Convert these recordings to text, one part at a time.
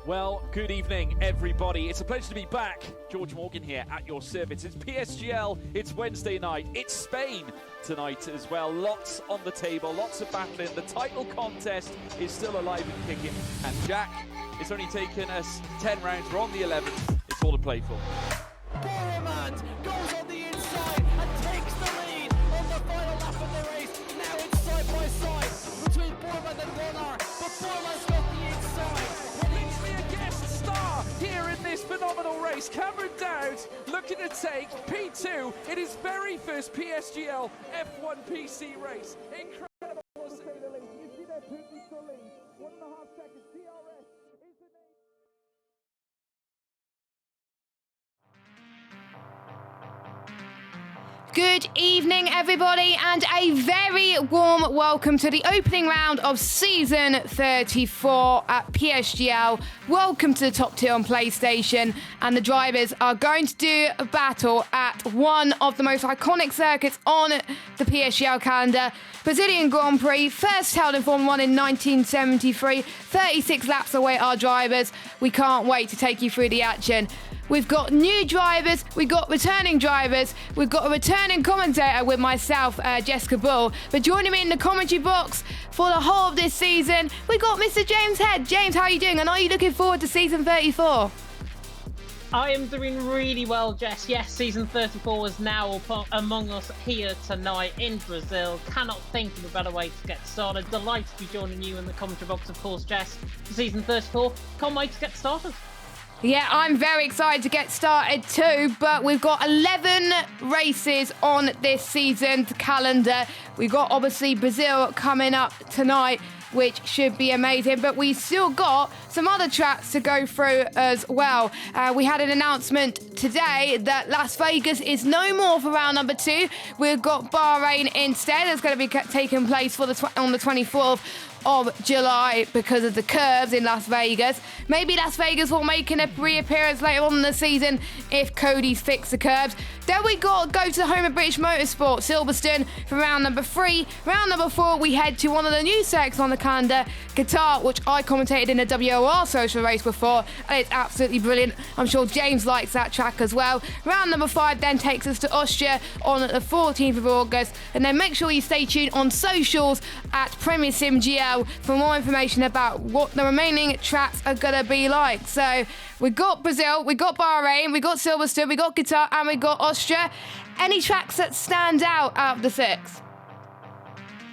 Well, good evening, everybody. It's a pleasure to be back. George Morgan here at your service. It's PSGL, it's Wednesday night, it's Spain tonight as well. Lots on the table, lots of battling. The title contest is still alive and kicking. And Jack, it's only taken us 10 rounds. We're on the 11th. It's all to play for. Boromant goes on the inside and takes the lead on the final lap of the race. Now it's side by side between Boromant and Warner, but Boromant's got the inside. A guest star here in this phenomenal race. Cameron Dowd looking to take P2 in his very first PSGL F1 PC race. Incredible to say the least. You see that pivotal lead, 1.5 seconds. DRS is the name. Good evening, everybody, and a very warm welcome to the opening round of Season 34 at PSGL. Welcome to the top tier on PlayStation, and the drivers are going to do a battle at one of the most iconic circuits on the PSGL calendar, Brazilian Grand Prix, first held in Formula 1 in 1973. 36 laps away our drivers. We can't wait to take you through the action. We've got new drivers, we've got returning drivers, we've got a returning commentator with myself, Jessica Bull. But joining me in the commentary box for the whole of this season, we've got Mr. James Head. James, how are you doing? And are you looking forward to Season 34? I am doing really well, Jess. Yes, Season 34 is now among us here tonight in Brazil. Cannot think of a better way to get started. Delighted to be joining you in the commentary box, of course, Jess, for Season 34. Can't wait to get started. Yeah, I'm very excited to get started too, but we've got 11 races on this season's calendar. We've got obviously Brazil coming up tonight, which should be amazing, but we still got some other tracks to go through as well. We had an announcement today that Las Vegas is no more for round number 2. We've got Bahrain instead. It's going to be taking place on the 24th of July because of the curves in Las Vegas. Maybe Las Vegas will make a reappearance later on in the season if Cody's fixed the curves. Then we go to the home of British Motorsport, Silverstone, for round number 3. Round number 4, we head to one of the new circuits on the calendar, Qatar, which I commentated in a WOR social race before, and it's absolutely brilliant. I'm sure James likes that track as well. Round number 5 then takes us to Austria on the 14th of August, and then make sure you stay tuned on socials at Premier Sim GL for more information about what the remaining tracks are going to be like. So we got Brazil, we got Bahrain, we got Silverstone, we got Qatar, and we got Austria. Any tracks that stand out of the 6?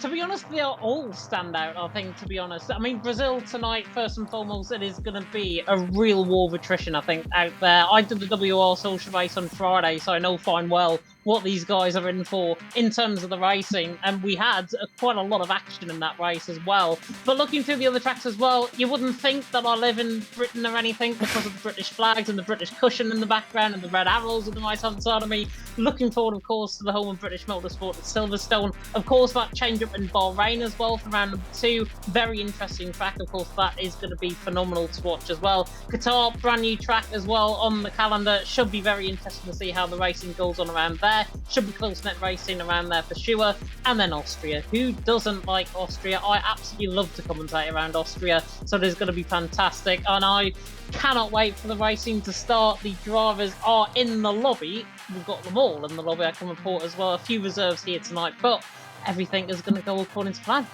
To be honest, they are all stand out, I think, to be honest. I mean, Brazil tonight, first and foremost, it is going to be a real war of attrition, I think, out there. I did the WR social race on Friday, so I know fine well what these guys are in for in terms of the racing, and we had quite a lot of action in that race as well. But looking through the other tracks as well, you wouldn't think that I live in Britain or anything because of the British flags and the British cushion in the background and the red arrows on the right hand side of me. Looking forward, of course, to the home of British Motorsport at Silverstone. Of course, that change up in Bahrain as well for round number 2. Very interesting track. Of course, that is going to be phenomenal to watch as well. Qatar, brand new track as well on the calendar. Should be very interesting to see how the racing goes on around there. Should be close-knit racing around there for sure. And then Austria. Who doesn't like Austria? I absolutely love to commentate around Austria, so it is going to be fantastic. And I cannot wait for the racing to start. The drivers are in the lobby. We've got them all in the lobby, I can report as well. A few reserves here tonight, but everything is going to go according to plan.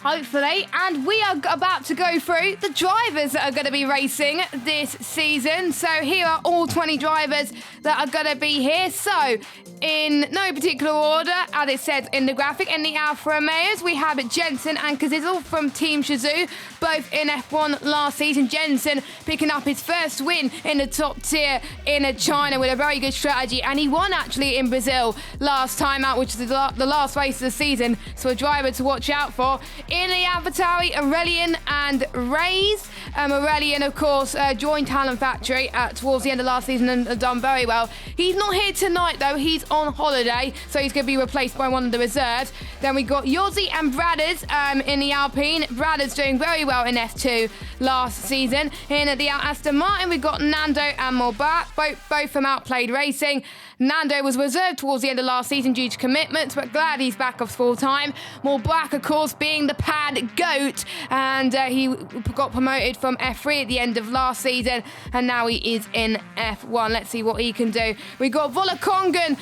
Hopefully, and we are about to go through the drivers that are going to be racing this season. So here are all 20 drivers that are going to be here. So in no particular order, as it says in the graphic, in the Alfa Romeos, we have Jensen and Kazizel from Team Shazoo, both in F1 last season. Jensen picking up his first win in the top tier in China with a very good strategy, and he won actually in Brazil last time out, which is the last race of the season, so a driver to watch out for. In the AlphaTauri, Aurelian and Reyes. Aurelian, of course, joined Talent Factory towards the end of last season and done very well. He's not here tonight, though. He's on holiday, so he's going to be replaced by one of the reserves. Then we got Yossi and Bradders in the Alpine. Bradders doing very well well in F2 last season. In at the Aston Martin, we've got Nando and Mulbach, both from Outplayed Racing. Nando was reserved towards the end of last season due to commitments, but glad he's back off full time. Mulbach, of course, being the pad GOAT, and he got promoted from F3 at the end of last season, and now he is in F1. Let's see what he can do. We got Volakongen,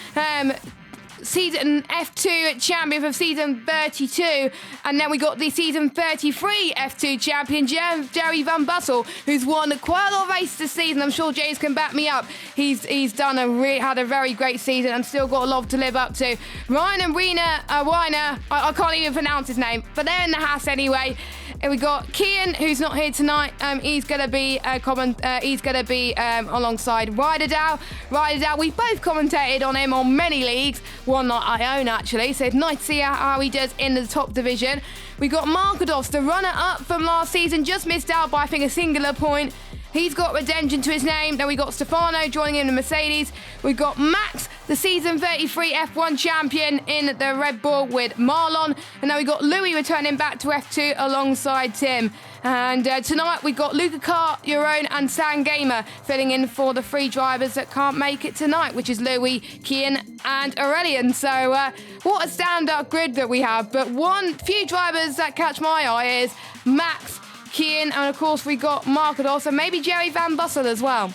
season F2 champion of season 32, and then we got the season 33 F2 champion Jerry Van Bussel, who's won quite a lot of races this season. I'm sure James can back me up. He's had a very great season and still got a lot to live up to. Ryan and Reiner, I can't even pronounce his name, but they're in the house anyway. And we got Kian, who's not here tonight. He's going to be alongside Ryderdale. We both commentated on him on many leagues. One that I own, actually. So it's nice to see how he does in the top division. We got Markadovs, the runner-up from last season, just missed out by, I think, a singular point. He's got redemption to his name. Then we got Stefano joining in the Mercedes. We got Max, the season 33 F1 champion in the Red Bull with Marlon. And now we got Louis returning back to F2 alongside Tim. And tonight we got Luca Carr, Jeroen and San Gamer filling in for the 3 drivers that can't make it tonight, which is Louis, Kian and Aurelian. So what a standout grid that we have. But few drivers that catch my eye is Max, Kian, and of course we got Markadov, and maybe Jerry Van Bussel as well.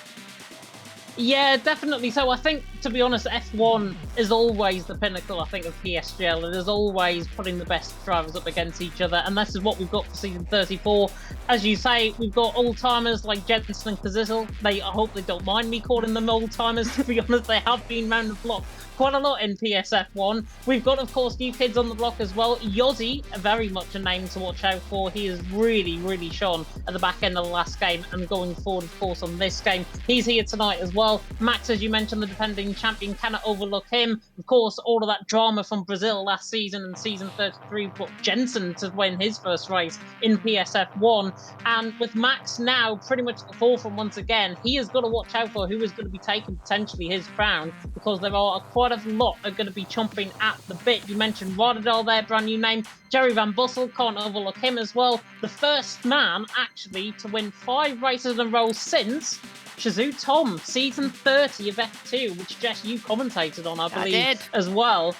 Yeah, definitely. So I think, to be honest, F1 is always the pinnacle, I think, of PSGL. It is always putting the best drivers up against each other, and this is what we've got for season 34. As you say, we've got old-timers like Jensen and Kazizel. I hope they don't mind me calling them old-timers, to be honest. They have been round the block quite a lot in PSF1. We've got, of course, new kids on the block as well. Yossi, very much a name to watch out for. He has really, really shone at the back end of the last game and going forward, of course, on this game. He's here tonight as well. Max, as you mentioned, the defending champion, cannot overlook him. Of course, all of that drama from Brazil last season and season 33 put Jensen to win his first race in PSF1. And with Max now pretty much at the forefront once again, he has got to watch out for who is going to be taking potentially his crown, because there are quite a lot are going to be chomping at the bit. You mentioned Rotterdam there, brand new name. Jerry Van Bussel, can't overlook him as well. The first man, actually, to win 5 races in a row since Shazoo Tom, season 30 of F2, which Jess, you commentated on, I believe, as well.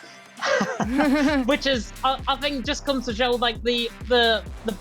Which is, I think, just comes to show like the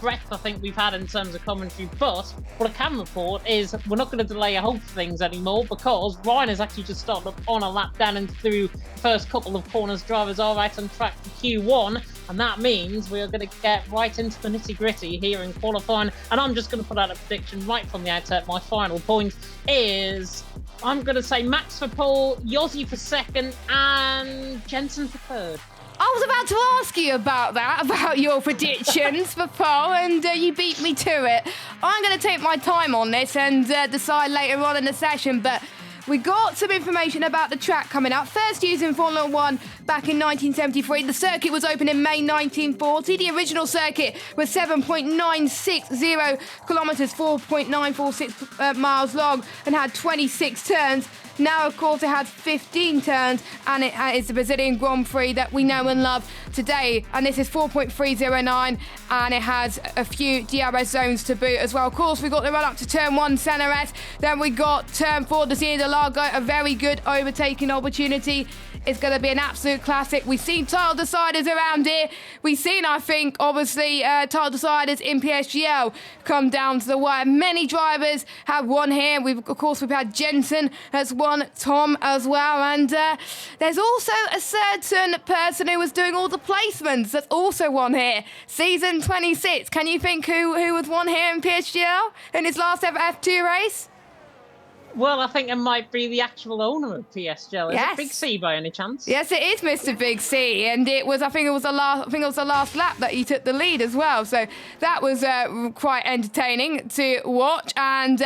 breadth I think we've had in terms of commentary. But what I can report is we're not going to delay a whole things anymore, because Ryan has actually just started up on a lap down and through the first couple of corners. Drivers are right on track for Q1, and that means we are going to get right into the nitty gritty here in qualifying. And I'm just going to put out a prediction right from the outset. My final point is, I'm going to say Max for pole, Yossi for second, and Jensen for third. I was about to ask you about that, about your predictions for pole, and you beat me to it. I'm going to take my time on this and decide later on in the session, but we got some information about the track coming up. First used in Formula 1 back in 1973. The circuit was opened in May 1940. The original circuit was 7.960 kilometres, 4.946 miles long, and had 26 turns. Now, of course, it has 15 turns, and it is the Brazilian Grand Prix that we know and love today. And this is 4.309, and it has a few DRS zones to boot as well. Of course, we got the run up to turn 1, Cenares. Then we got turn 4, Desina de Largo, a very good overtaking opportunity. It's going to be an absolute classic. We've seen title deciders around here. We've seen, I think, obviously, title deciders in PSGL come down to the wire. Many drivers have won here. We've had Jensen has won, Tom as well. And there's also a certain person who was doing all the placements that's also won here. Season 26. Can you think who has won here in PSGL in his last ever F2 race? Well, I think it might be the actual owner of PSGL. Is it Big C by any chance? Yes, it is Mr. Big C, and it was. I think it was the last lap that he took the lead as well. So that was quite entertaining to watch. And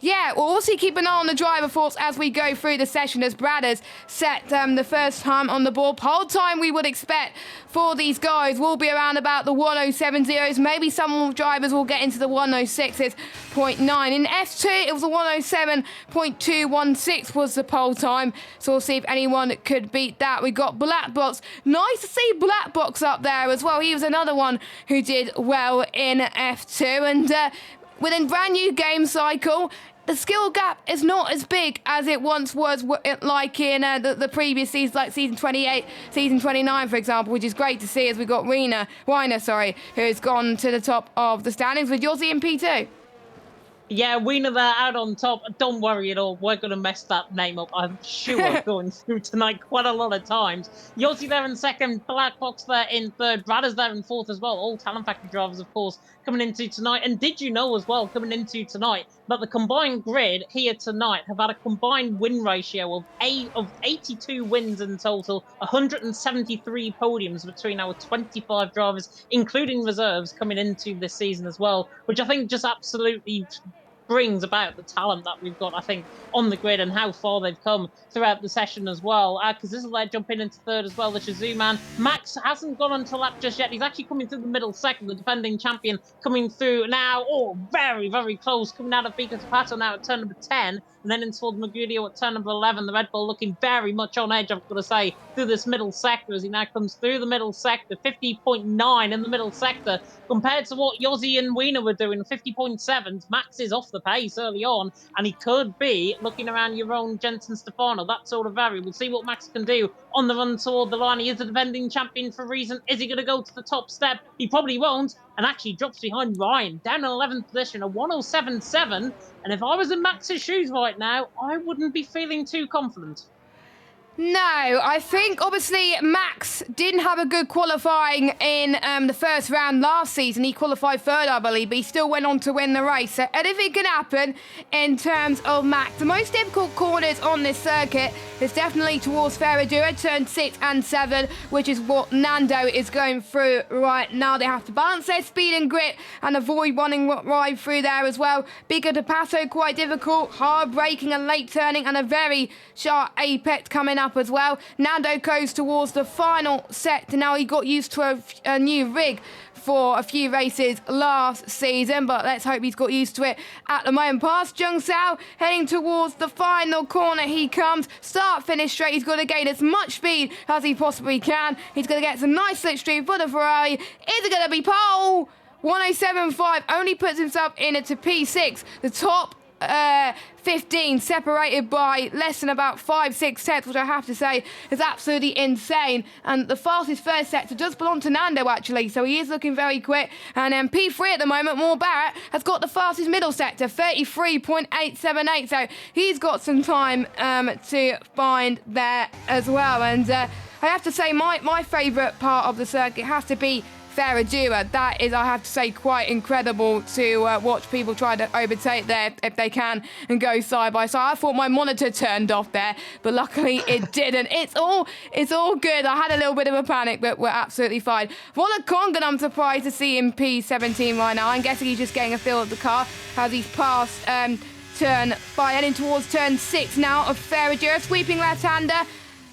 we'll also keep an eye on the driver force as we go through the session, as Brad has set the first time on the board. Pole time we would expect for these guys will be around about the 107.0s. Maybe some drivers will get into the 106.9. In F2, it was a 107 11.216 was the pole time. So we'll see if anyone could beat that. We got Black Box. Nice to see Black Box up there as well. He was another one who did well in F2. And within brand new game cycle, the skill gap is not as big as it once was, like in the previous seasons, like season 28, season 29, for example, which is great to see as we got Weiner, who's gone to the top of the standings with Yossi in P2. Yeah, Wiener there out on top. Don't worry at all. We're going to mess that name up, I'm sure, going through tonight quite a lot of times. Yossi there in second, Black Box there in third, Bradders there in fourth as well. All Talent Factory drivers, of course, coming into tonight. And did you know as well, coming into tonight, that the combined grid here tonight have had a combined win ratio of 82 wins in total, 173 podiums between our 25 drivers, including reserves, coming into this season as well, which I think just absolutely brings about the talent that we've got, I think, on the grid and how far they've come throughout the session as well. Because this is like jumping into third as well, the Shazoo man. Max hasn't gone onto lap just yet. He's actually coming through the middle second, the defending champion coming through now. Oh, very, very close. Coming out of Vika Tapato now at turn number 10. And then into towards Magudio at turn number 11. The Red Bull looking very much on edge, I've got to say, through this middle sector as he now comes through the middle sector. 50.9 in the middle sector compared to what Yossi and Wiener were doing, 50.7. Max is off the pace early on, and he could be looking around your own Jensen Stefano, that sort of area. We'll see what Max can do on the run toward the line. He is the defending champion for a reason. Is he going to go to the top step? He probably won't, and actually drops behind Ryan, down in 11th position, a 107.7. And if I was in Max's shoes right now, I wouldn't be feeling too confident. No, I think obviously Max didn't have a good qualifying in the first round last season. He qualified third, I believe, but he still went on to win the race. So anything can happen in terms of Max. The most difficult corners on this circuit is definitely towards Ferradura, turn 6 and 7, which is what Nando is going through right now. They have to balance their speed and grit and avoid running right through there as well. Bigger de Paso, quite difficult, hard braking and late turning, and a very sharp apex coming up as well. Nando goes towards the final sector. Now he got used to a new rig for a few races last season, but let's hope he's got used to it at the moment. Past Jung Sao, heading towards the final corner he comes. Start, finish straight. He's got to gain as much speed as he possibly can. He's going to get some nice slipstream for the Ferrari. Is it going to be pole? 107.5 only puts himself in it to P6. The top 15 separated by less than about 5-6 tenths, which I have to say is absolutely insane. And the fastest first sector does belong to Nando, actually, so he is looking very quick. And then P3 at the moment, Moore Barrett, has got the fastest middle sector, 33.878, so he's got some time to find there as well. And I have to say, my favourite part of the circuit has to be Ferradura. That is, I have to say, quite incredible to watch people try to overtake there if they can and go side by side. I thought my monitor turned off there, but luckily it didn't. It's all good. I had a little bit of a panic, but we're absolutely fine. Volakongan, I'm surprised to see in P17 right now. I'm guessing he's just getting a feel of the car as he's passed turn 5, heading towards turn 6 now of Ferradura. Sweeping left-hander,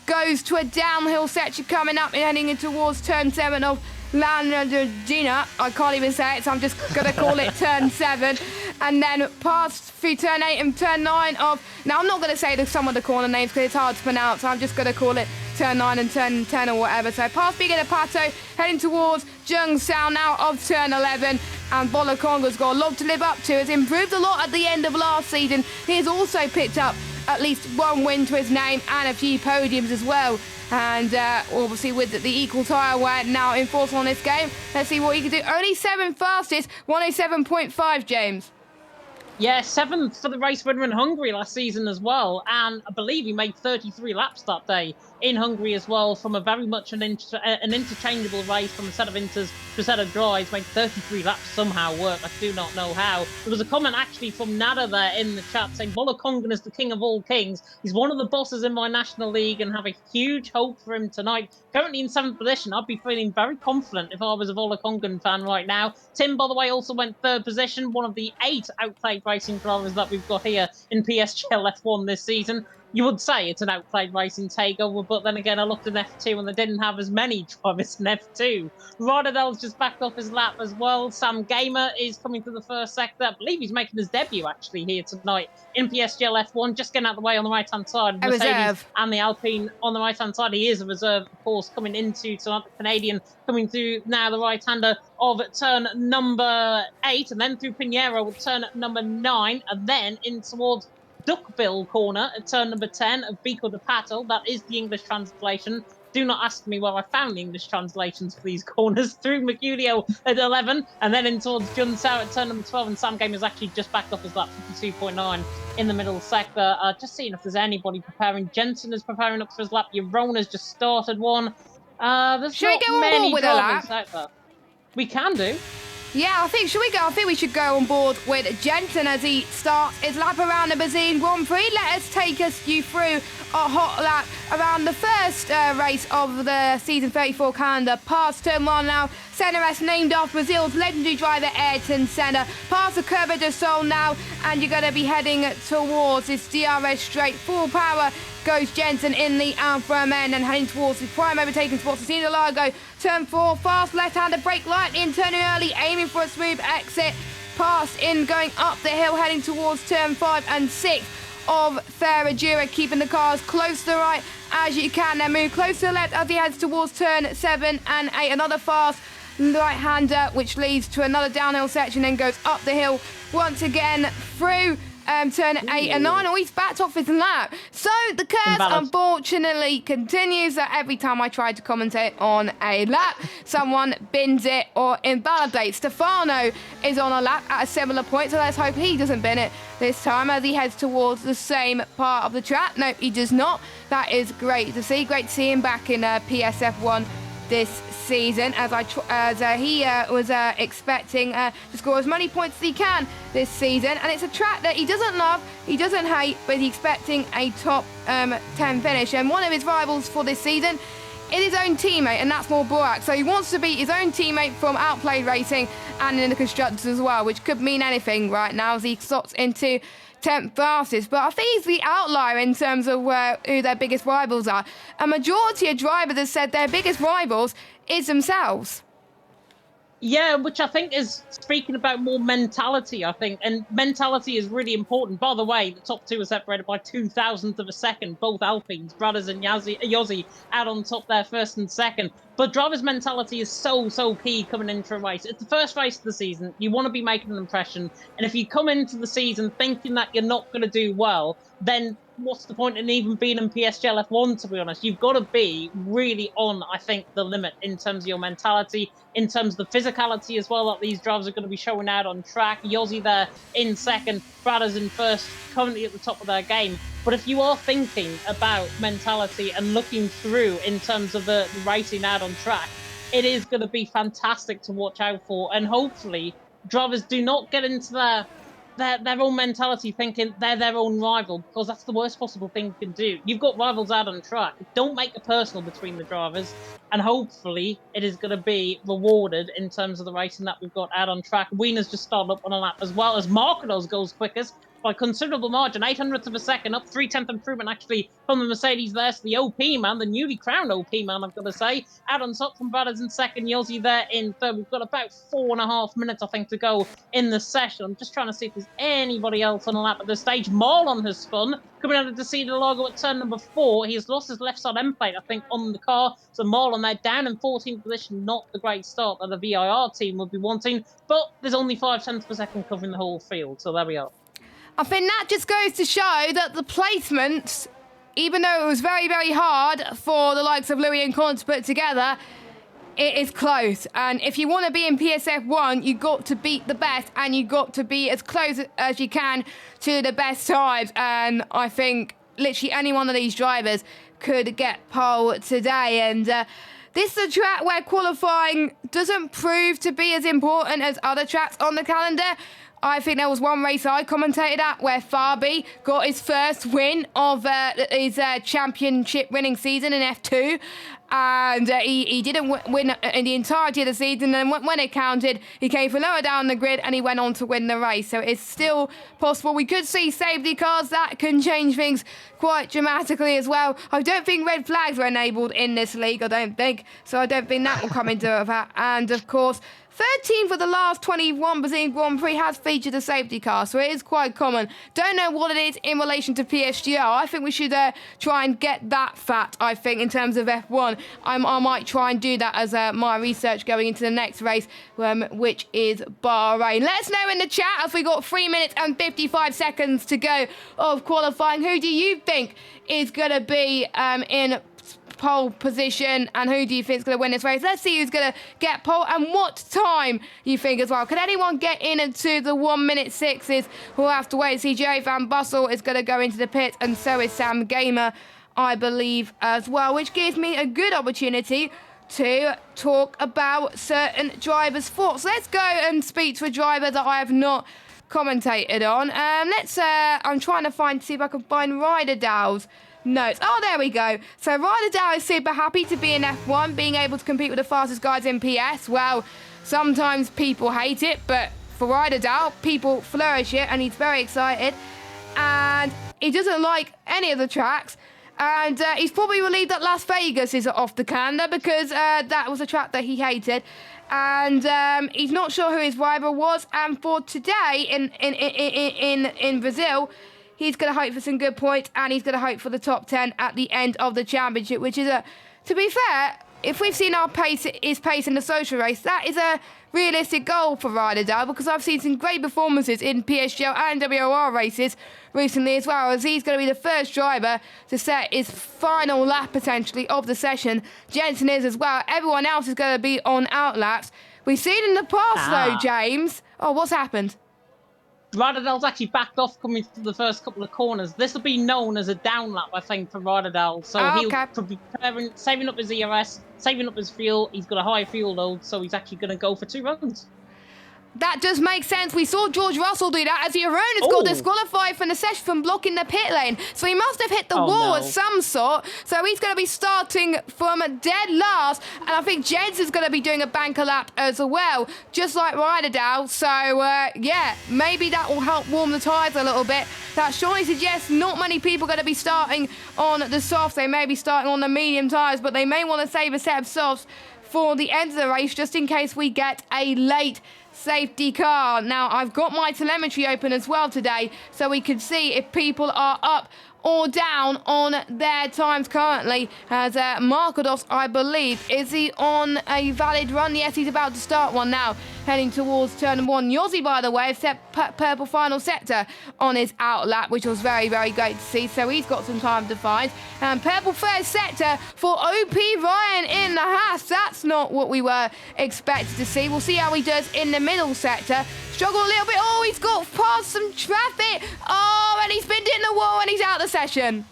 goes to a downhill section coming up and heading in towards turn 7 of Landregina. I can't even say it, so I'm just going to call it turn 7. And then past through turn 8 and turn 9 of... Now, I'm not going to say some of the corner names because it's hard to pronounce, so I'm just going to call it turn 9 and turn 10 or whatever. So past Big de Pato, heading towards Jung Sao now of turn 11. And Volakonga's got a lot to live up to. Has improved a lot at the end of last season. He has also picked up at least one win to his name and a few podiums as well. And obviously with the equal tyre wear now in force on this game, let's see what he can do. Only 7th fastest, 107.5, James. Yeah, 7th for the race winner in Hungary last season as well. And I believe he made 33 laps that day in Hungary as well, from a very much an interchangeable race from a set of inters to a set of drives. Made 33 laps somehow work. I do not know how. There was a comment actually from Nada there in the chat saying Volakongan is the king of all kings. He's one of the bosses in my national league and have a huge hope for him tonight. Currently in 7th position, I'd be feeling very confident if I was a Volakongan fan right now. Tim, by the way, also went 3rd position, one of the 8 outplayed racing drivers that we've got here in PSGL F1 this season. you would say it's an outplayed racing takeover, but then again, I looked at F2 and they didn't have as many drivers in F2. Rodadell's just backed off his lap as well. Sam Gamer is coming to the first sector. I believe he's making his debut actually here tonight in PSGL F1, just getting out of the way on the right-hand side. A Mercedes reserve. and the Alpine on the right-hand side. He is a reserve, of course, coming into tonight. The Canadian coming through now the right-hander of turn number 8, and then through Pinheiro with turn number 9, and then in towards Duckbill corner at turn number 10 of Bico de Pato. That is the English translation. Do not ask me where I found the English translations for these corners. Through Mercurio at 11, and then in towards Junsao at turn number 12, and Sam Game is actually just backed off his lap, 52.9 in the middle sector. Just seeing if there's anybody preparing. Jensen is preparing up for his lap. Jerona's just started one. There's Should we not go on many board with a drivers lap? out there. We can do. Yeah, I think we should go on board with Jensen as he starts his lap around the Brazilian Grand Prix. Let us take you through a hot lap around the first race of the season 34 calendar. Past turn 1 now. CNRS named after Brazil's legendary driver Ayrton Senna. Past the Curva do Sol now, and you're going to be heading towards this DRS straight. Full power goes Jensen in the Alfa Romeo and heading towards his prime overtaking spots. Casino Largo, turn 4, fast left-hander, brake light in, turning early, aiming for a smooth exit. Past in, going up the hill, heading towards turn 5 and 6 of Ferradura, keeping the cars close to the right as you can. Then move close to the left as he heads towards turn 7 and 8. Another fast right-hander, which leads to another downhill section, then goes up the hill once again through turn 8 and 9. Oh, he's backed off his lap. So the curse, unfortunately, continues. That every time I try to commentate on a lap, someone bins it or invalidates. Stefano is on a lap at a similar point, so let's hope he doesn't bin it this time as he heads towards the same part of the track. No, he does not. That is great to see. Great to see him back in PSF1 this season, as he was expecting to score as many points as he can this season. And it's a track that he doesn't love, he doesn't hate, but he's expecting a top 10 finish. And one of his rivals for this season is his own teammate, and that's more Borak. So he wants to beat his own teammate from Outplayed Racing and in the Constructors as well, which could mean anything right now as he slots into 10th fastest. But I think he's the outlier in terms of who their biggest rivals are. A majority of drivers have said their biggest rivals is themselves. Yeah, which I think is speaking about more mentality, I think. And mentality is really important. By the way, the top two are separated by 0.02 of a second. Both Alpines, Brothers and Yossi, out on top there, first and second. But drivers' mentality is so key coming into a race. It's the first race of the season. You want to be making an impression. And if you come into the season thinking that you're not going to do well, then what's the point in even being in PSGL F1, to be honest? You've got to be really on, I think, the limit in terms of your mentality, in terms of the physicality as well that these drivers are going to be showing out on track. Yossi there in second, Brothers in first, currently at the top of their game. But if you are thinking about mentality and looking through in terms of the racing out on track, it is going to be fantastic to watch out for. And hopefully, drivers do not get into their own mentality thinking they're their own rival, because that's the worst possible thing you can do. You've got rivals out on track. Don't make it personal between the drivers, and hopefully it is going to be rewarded in terms of the racing that we've got out on track. Wiener's just started up on a lap as well as Markenos goes quickest by considerable margin, 0.08 of a second, up 0.3 improvement actually from the Mercedes there. So the OP man, the newly crowned OP man, I've got to say, out on top from Brothers in second, Yossi there in third. We've got about 4.5 minutes, I think, to go in the session. I'm just trying to see if there's anybody else on the lap at this stage. Marlon has spun, coming out of the Casino Largo at turn number 4. He has lost his left side end plate, I think, on the car. So Marlon there down in 14th position, not the great start that the VIR team would be wanting, but there's only 0.5 per second covering the whole field. So there we are. I think that just goes to show that the placements, even though it was very hard for the likes of Louis and Con to put together, it is close. And if you want to be in PSF1, you've got to beat the best, and you've got to be as close as you can to the best times. And I think literally any one of these drivers could get pole today. And this is a track where qualifying doesn't prove to be as important as other tracks on the calendar. I think there was one race I commentated at where Fabi got his first win of his championship winning season in F2. And he didn't win in the entirety of the season. And when it counted, he came from lower down the grid and he went on to win the race. So it's still possible. We could see safety cars. That can change things quite dramatically as well. I don't think red flags were enabled in this league. I don't think. So I don't think that will come into effect. And of course, 13 for the last 21 Brazilian Grand Prix has featured a safety car, so it is quite common. Don't know what it is in relation to PSGL. I think we should try and get that fat, I think, in terms of F1. I might try and do that as my research going into the next race, which is Bahrain. Let us know in the chat as we got 3 minutes and 55 seconds to go of qualifying. Who do you think is going to be in pole position, and who do you think is going to win this race? Let's see who's going to get pole and what time you think as well. Can anyone get into the 1:06s? We'll have to wait and see. Jerry Van Bussel is going to go into the pit, and so is Sam Gamer, I believe, as well, which gives me a good opportunity to talk about certain drivers' thoughts. Let's go and speak to a driver that I have not commentated on. I'm trying to see if I can find Ryder Dow's notes. Oh, there we go. So Ryder Dow is super happy to be in F1, being able to compete with the fastest guys in PS. Well, sometimes people hate it, but for Ryder Dow, people flourish it, and he's very excited. And he doesn't like any of the tracks. And he's probably relieved that Las Vegas is off the calendar, because that was a track that he hated. And he's not sure who his rival was. And for today in Brazil, he's going to hope for some good points, and he's going to hope for the top 10 at the end of the championship, which is to be fair, if we've seen his pace in the social race, that is a realistic goal for Ryder Dow, because I've seen some great performances in PSGL and WOR races recently as well, as he's going to be the first driver to set his final lap potentially of the session. Jensen is as well. Everyone else is going to be on outlaps. We've seen in the past though, James. Oh, what's happened? Ryder Dow's actually backed off coming to the first couple of corners. This will be known as a down lap, I think, for Ryder Dow. So he'll be saving up his ERS, saving up his fuel. He's got a high fuel load, so he's actually going to go for 2 runs. That does make sense. We saw George Russell do that as the Aronas got disqualified from the session from blocking the pit lane. So he must have hit the wall of some sort. So he's going to be starting from dead last. And I think Jensen's going to be doing a banker lap as well, just like Ryder Dow. So, yeah, maybe that will help warm the tyres a little bit. That surely suggests not many people are going to be starting on the softs. They may be starting on the medium tyres, but they may want to save a set of softs for the end of the race, just in case we get a late safety car. Now, I've got my telemetry open as well today, so we can see if people are up or down on their times currently, as Markados, I believe, is he on a valid run? Yes, he's about to start one now, heading towards turn 1. Yossi, by the way, has set purple final sector on his outlap, which was very, very great to see, so he's got some time to find. And purple first sector for OP Ryan in the Haas. That's not what we were expected to see. We'll see how he does in the middle sector. Struggle a little bit. Oh, he's got past some traffic. Oh, and he's been hitting the wall and he's out of the session.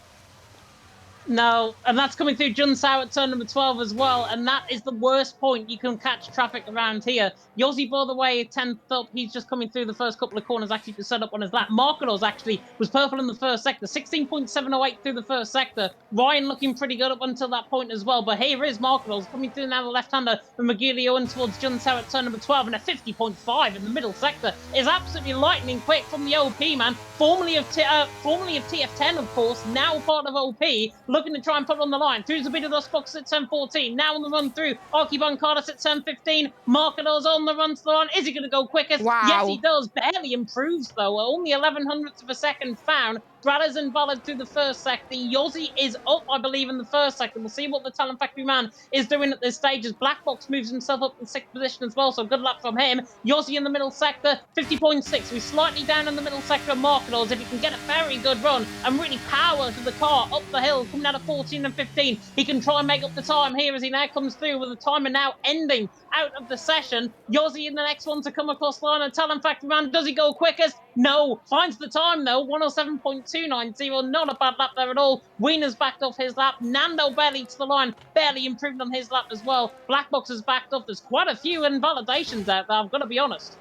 No, and that's coming through Junsao at turn number 12 as well, and that is the worst point you can catch traffic around here. Yossi, by the way, 10th up, he's just coming through the first couple of corners actually to set up on his lap. Markados actually was purple in the first sector, 16.708 through the first sector. Ryan looking pretty good up until that point as well, but here is Markados coming through now the left-hander from McGeely in towards Junsao at turn number 12, and a 50.5 in the middle sector is absolutely lightning quick from the OP man, formerly of TF10, of course, now part of OP, looking to try and put it on the line. Through the bit of the box at turn 14. Now on the run through. Archibald Carlos at turn 15. Markados on the run to the line. Is he going to go quickest? Wow. Yes, he does. Barely improves, though. Only 1100ths of a second found. Bradders invalid through the first sector. Yossi is up, I believe, in the first sector. We'll see what the Talent Factory man is doing at this stage as Black Box moves himself up in 6th position as well, so good luck from him. Yossi in the middle sector, 50.6. We're slightly down in the middle sector of Markados. If he can get a very good run and really power to the car up the hill, coming out of 14 and 15, he can try and make up the time here as he now comes through with the timer now ending out of the session. Yossi in the next one to come across the line, and Talent Factory man, does he go quickest? No. Finds the time though, 107.290. Not a bad lap there at all. Wiener's backed off his lap. Nando barely to the line, barely improved on his lap as well. Black Box has backed off. There's quite a few invalidations out there, I've got to be honest.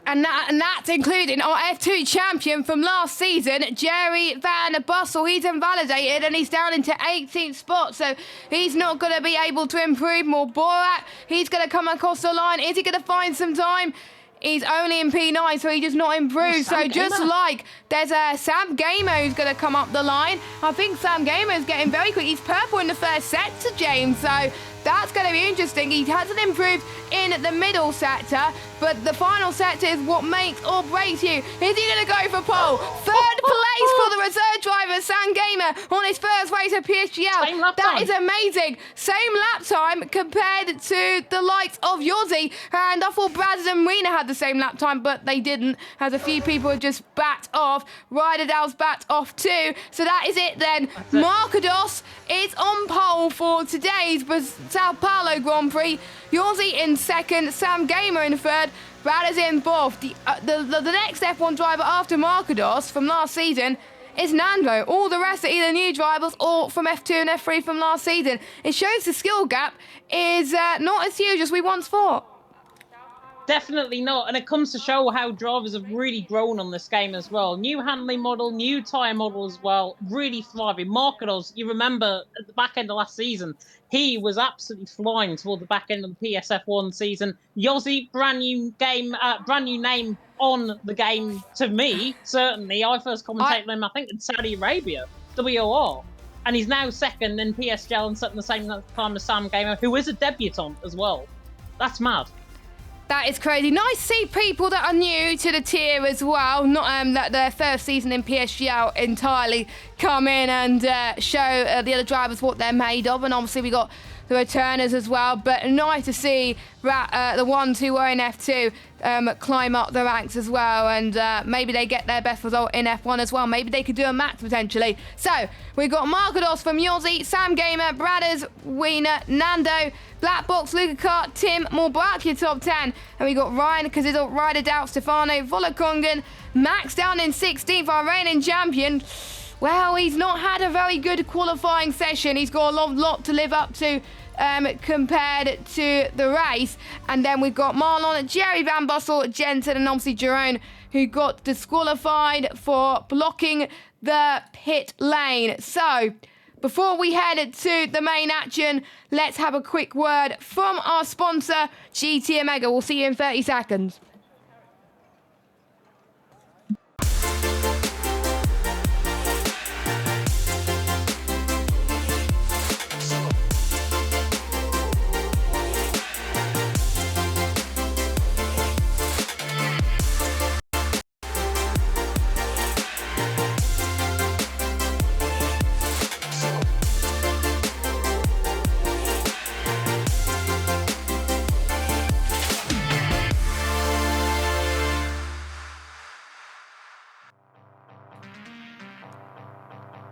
And that's including our F2 champion from last season, Jerry Van Bussel. He's invalidated and he's down into 18th spot, so he's not going to be able to improve. More Borat, he's going to come across the line. Is he going to find some time? He's only in P9, so he does not improve. So just like there's a Sam Gamer who's going to come up the line. I think Sam Gamer is getting very quick. He's purple in the first sector, James. So that's going to be interesting. He hasn't improved in the middle sector, but the final sector is what makes or breaks you. Is he going to go for pole? Third place for the reserve driver, Sam Gamer, on his first race of PSGL. That is amazing. Same lap time compared to the likes of Yossi. And I thought Braz and Rena had the same lap time, but they didn't, as a few people had just backed off. Ryderdale's backed off too. So that is it then. Marcados is on pole for today's Sao Paulo Grand Prix. Yossi in second, Sam Gamer in third, Brad is in fourth. The next F1 driver after Marcados from last season is Nando. All the rest are either new drivers or from F2 and F3 from last season. It shows the skill gap is not as huge as we once thought. Definitely not, and it comes to show how drivers have really grown on this game as well. New handling model, new tyre model as well, really thriving. Marcados, you remember at the back end of last season, he was absolutely flying toward the back end of the PSF1 season. Yossi, brand new name on the game to me, certainly. I first commentated him, I think, in Saudi Arabia, WOR. And he's now second in PSGL and setting the same time as Sam Gamer, who is a debutant as well. That's mad. That is crazy. Nice to see people that are new to the tier as well, not that their first season in PSGL entirely, come in and show the other drivers what they're made of. And obviously we got the returners as well, but nice to see the ones who were in F2 climb up the ranks as well, and maybe they get their best result in F1 as well. Maybe they could do a max potentially. So we've got Marcados from Yossi, Sam Gamer, Bradders, Wiener, Nando, Black Box, Luca Kart, Tim, Morbracchia top 10, and we got Ryan Cazizzo, Ryder Doubt, Stefano, Volakongan, Max down in 16th, our reigning champion. Well, he's not had a very good qualifying session. He's got a lot to live up to compared to the race. And then we've got Marlon, Jerry Van Bussel, Jensen, and obviously Jerome, who got disqualified for blocking the pit lane. So before we head to the main action, let's have a quick word from our sponsor, GT Omega. We'll see you in 30 seconds.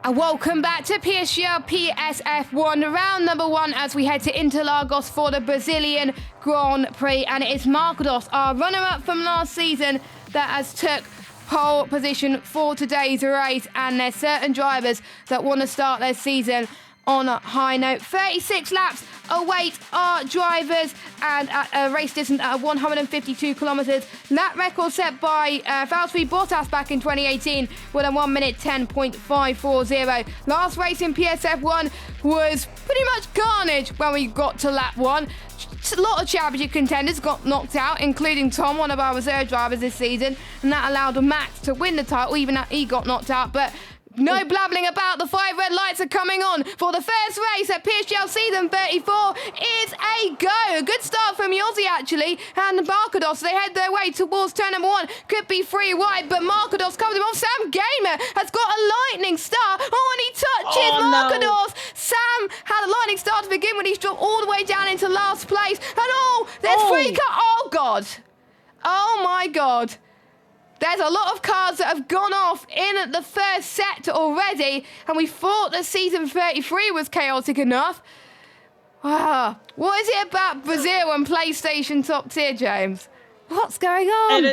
And welcome back to PSGL PSF1, round number 1, as we head to Interlagos for the Brazilian Grand Prix. And it is Marcados, our runner-up from last season, that has took pole position for today's race. And there's certain drivers that want to start their season on a high note. 36 laps await our drivers, and at a race distance at 152 kilometres. That record set by Valtteri Bottas back in 2018 with a 1 minute 10.540. Last race in PSF1 was pretty much carnage when we got to lap 1. A lot of championship contenders got knocked out, including Tom, one of our reserve drivers this season, and that allowed Max to win the title, even though he got knocked out. But no blabbling about, the 5 red lights are coming on for the first race at PSGL season 34. It's a go. A good start from Yossi, actually, and Marcados. They head their way towards turn number 1. Could be 3 wide, but Marcados comes him off. Sam Gamer has got a lightning start. Oh, and he touches Marcados. No. Sam had a lightning start to begin with. He's dropped all the way down into last place. And there's 3 cars. Oh, God. Oh, my God. There's a lot of cars that have gone off in the first set already, and we thought that season 33 was chaotic enough. Wow. What is it about Brazil and PlayStation top tier, James? What's going on?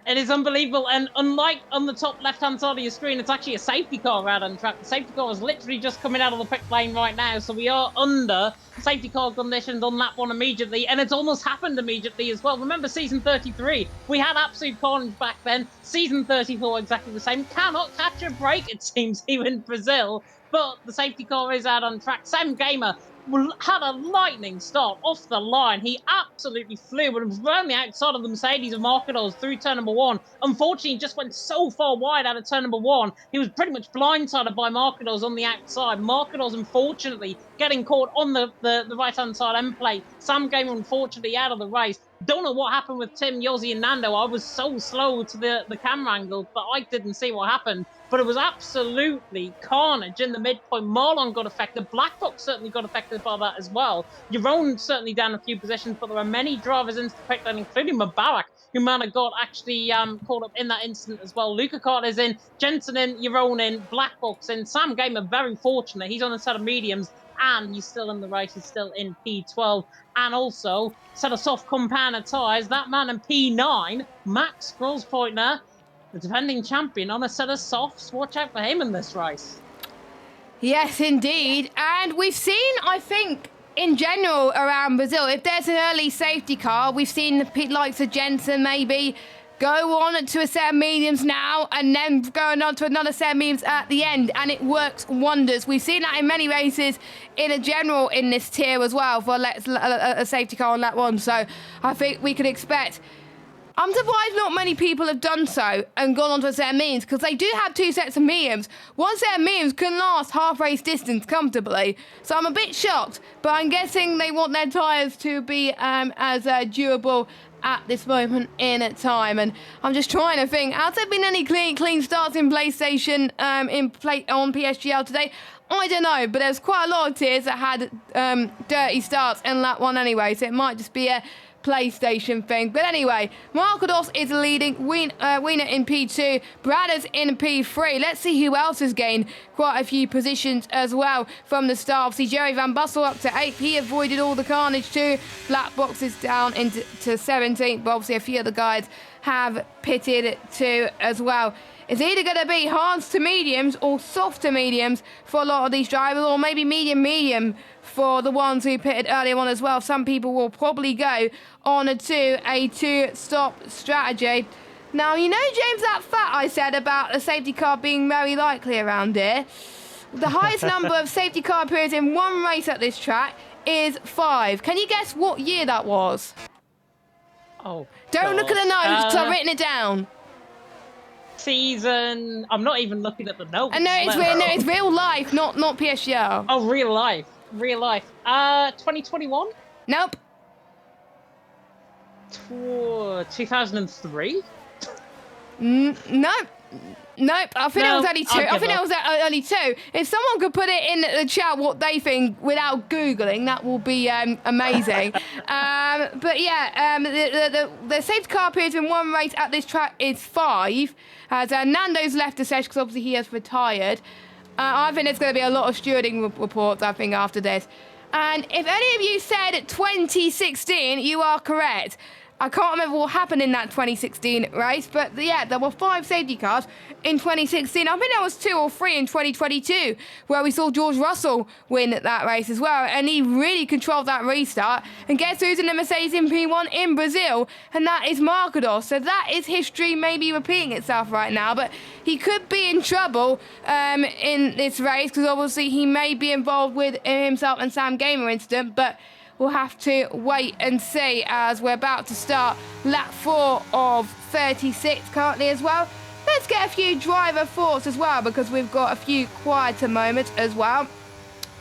It is unbelievable, and unlike on the top left-hand side of your screen, it's actually a safety car out on track. The safety car is literally just coming out of the pit lane right now, so we are under safety car conditions on lap 1 immediately, and it's almost happened immediately as well. Remember season 33? We had absolute carnage back then. Season 34, exactly the same. Cannot catch a break, it seems, here in Brazil. But the safety car is out on track. Sam Gamer had a lightning start off the line. He absolutely flew and was around the outside of the Mercedes of Marcados through turn number 1. Unfortunately, he just went so far wide out of turn number 1. He was pretty much blindsided by Marcados on the outside. Marcados, unfortunately, getting caught on the right-hand side end plate. Sam Gamer, unfortunately, out of the race. Don't know what happened with Tim, Yossi, and Nando. I was so slow to the camera angle, but I didn't see what happened. But it was absolutely carnage in the midpoint. Marlon got affected. Black Box certainly got affected by that as well. Yaron certainly down a few positions, but there are many drivers into the pit lane, including Mubarak, who might have got actually caught up in that incident as well. Luca Carter's in, Jensen in, Yaron in, Black Box in. Sam Gamer, very fortunate. He's on a set of mediums, and he's still in the race. He's still in P12. And also, set of soft compound tyres. That man in P9, Max Grosspointner, the defending champion, on a set of softs. Watch out for him in this race. Yes, indeed. And we've seen, I think, in general around Brazil, if there's an early safety car, we've seen the likes of Jensen maybe go on to a set of mediums now and then going on to another set of mediums at the end, and it works wonders. We've seen that in many races in a general in this tier as well for a safety car on lap 1. So I think we could expect. I'm surprised not many people have done so and gone on to a set of mediums, because they do have 2 sets of mediums. One set of mediums can last half race distance comfortably. So I'm a bit shocked, but I'm guessing they want their tyres to be as durable at this moment in time. And I'm just trying to think, has there been any clean starts in PlayStation on PSGL today? I don't know, but there's quite a lot of tiers that had dirty starts in lap 1 anyway, so it might just be a PlayStation thing. But anyway, Marcados is leading, Wiener in P2, Bradders in P3. Let's see who else has gained quite a few positions as well from the start. Obviously, Jerry Van Bussel up to 8th. He avoided all the carnage too. Black Box is down into 17th, but obviously a few other guys have pitted too as well. It's either going to be hards to mediums or soft to mediums for a lot of these drivers, or maybe medium for the ones who pitted earlier on as well. Some people will probably go on to a 2-stop strategy. Now, you know, James, that fact I said about a safety car being very likely around here? The highest number of safety car periods in one race at this track is 5. Can you guess what year that was? Oh, Don't look at the notes, because I've written it down. Season. I'm not even looking at the notes. No, it's real life, not PSGL. Oh, real life. 2021? Nope. 2003? Nope. I think it was only 2. I think it was only 2. If someone could put it in the chat what they think without Googling, that will be amazing. But yeah, the safety car periods in one race at this track is 5. As Nando's left the session because obviously he has retired. I think there's going to be a lot of stewarding reports, I think, after this. And if any of you said 2016, you are correct. I can't remember what happened in that 2016 race, but yeah, there were 5 safety cars in 2016. I think there was 2 or 3 in 2022, where we saw George Russell win that race as well, and he really controlled that restart. And guess who's in the Mercedes in P1 in Brazil? And that is Marcados. So that is history maybe repeating itself right now, but he could be in trouble in this race, because obviously he may be involved with himself and Sam Gamer incident, but we'll have to wait and see, as we're about to start lap 4 of 36 currently as well. Let's get a few driver thoughts as well, because we've got a few quieter moments as well.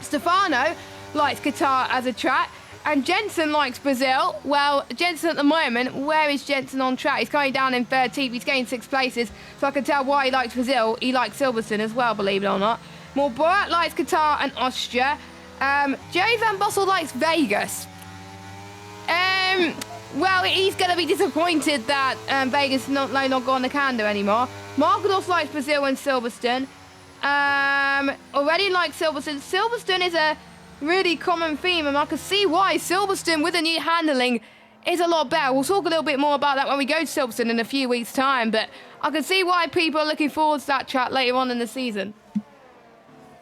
Stefano likes Qatar as a track, and Jensen likes Brazil. Well, Jensen at the moment, where is Jensen on track? He's going down in 13th. He's gained 6 places, so I can tell why he likes Brazil. He likes Silverstone as well, believe it or not. Borat likes Qatar and Austria. Jerry Van Bussel likes Vegas. Well, he's going to be disappointed that Vegas is no longer on the calendar anymore. Marcados likes Brazil and Silverstone. Already likes Silverstone. Silverstone is a really common theme, and I can see why. Silverstone with the new handling is a lot better. We'll talk a little bit more about that when we go to Silverstone in a few weeks' time, but I can see why people are looking forward to that track later on in the season.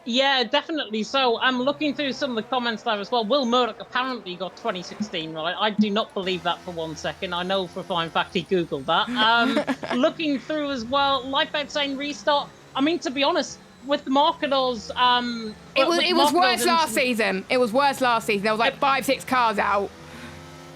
Yeah, definitely. So I'm looking through some of the comments there as well. Will Murdoch apparently got 2016 right. I do not believe that for 1 second. I know for a fine fact he Googled that. Looking through as well, Lifeboat saying restart. I mean, to be honest, with the marketers, It was worse last season. It was worse last season. There was like 5-6 cars out.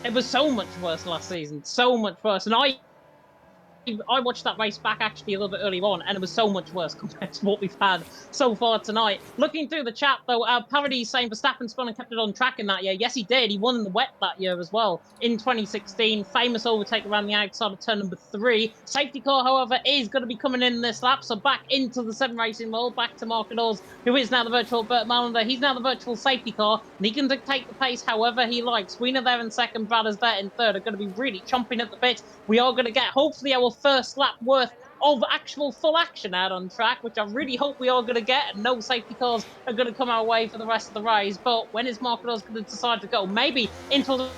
It was so much worse last season. So much worse. And I watched that race back actually a little bit earlier on, and it was so much worse compared to what we've had so far tonight. Looking through the chat, though, Parody is saying Verstappen spun and kept it on track in that year. Yes, he did. He won in the wet that year as well in 2016. Famous overtake around the outside of turn number 3. Safety car, however, is going to be coming in this lap, so back into the 7 racing world, back to Mark Knowles, who is now the virtual Burt Malander. He's now the virtual safety car, and he can dictate the pace however he likes. Wiener there in second, Bradders there in third are going to be really chomping at the bit. We are going to get, hopefully, our first lap worth of actual full action out on track, which I really hope we are going to get, and no safety cars are going to come our way for the rest of the race. But when is Mark Knowles going to decide to go? Maybe into the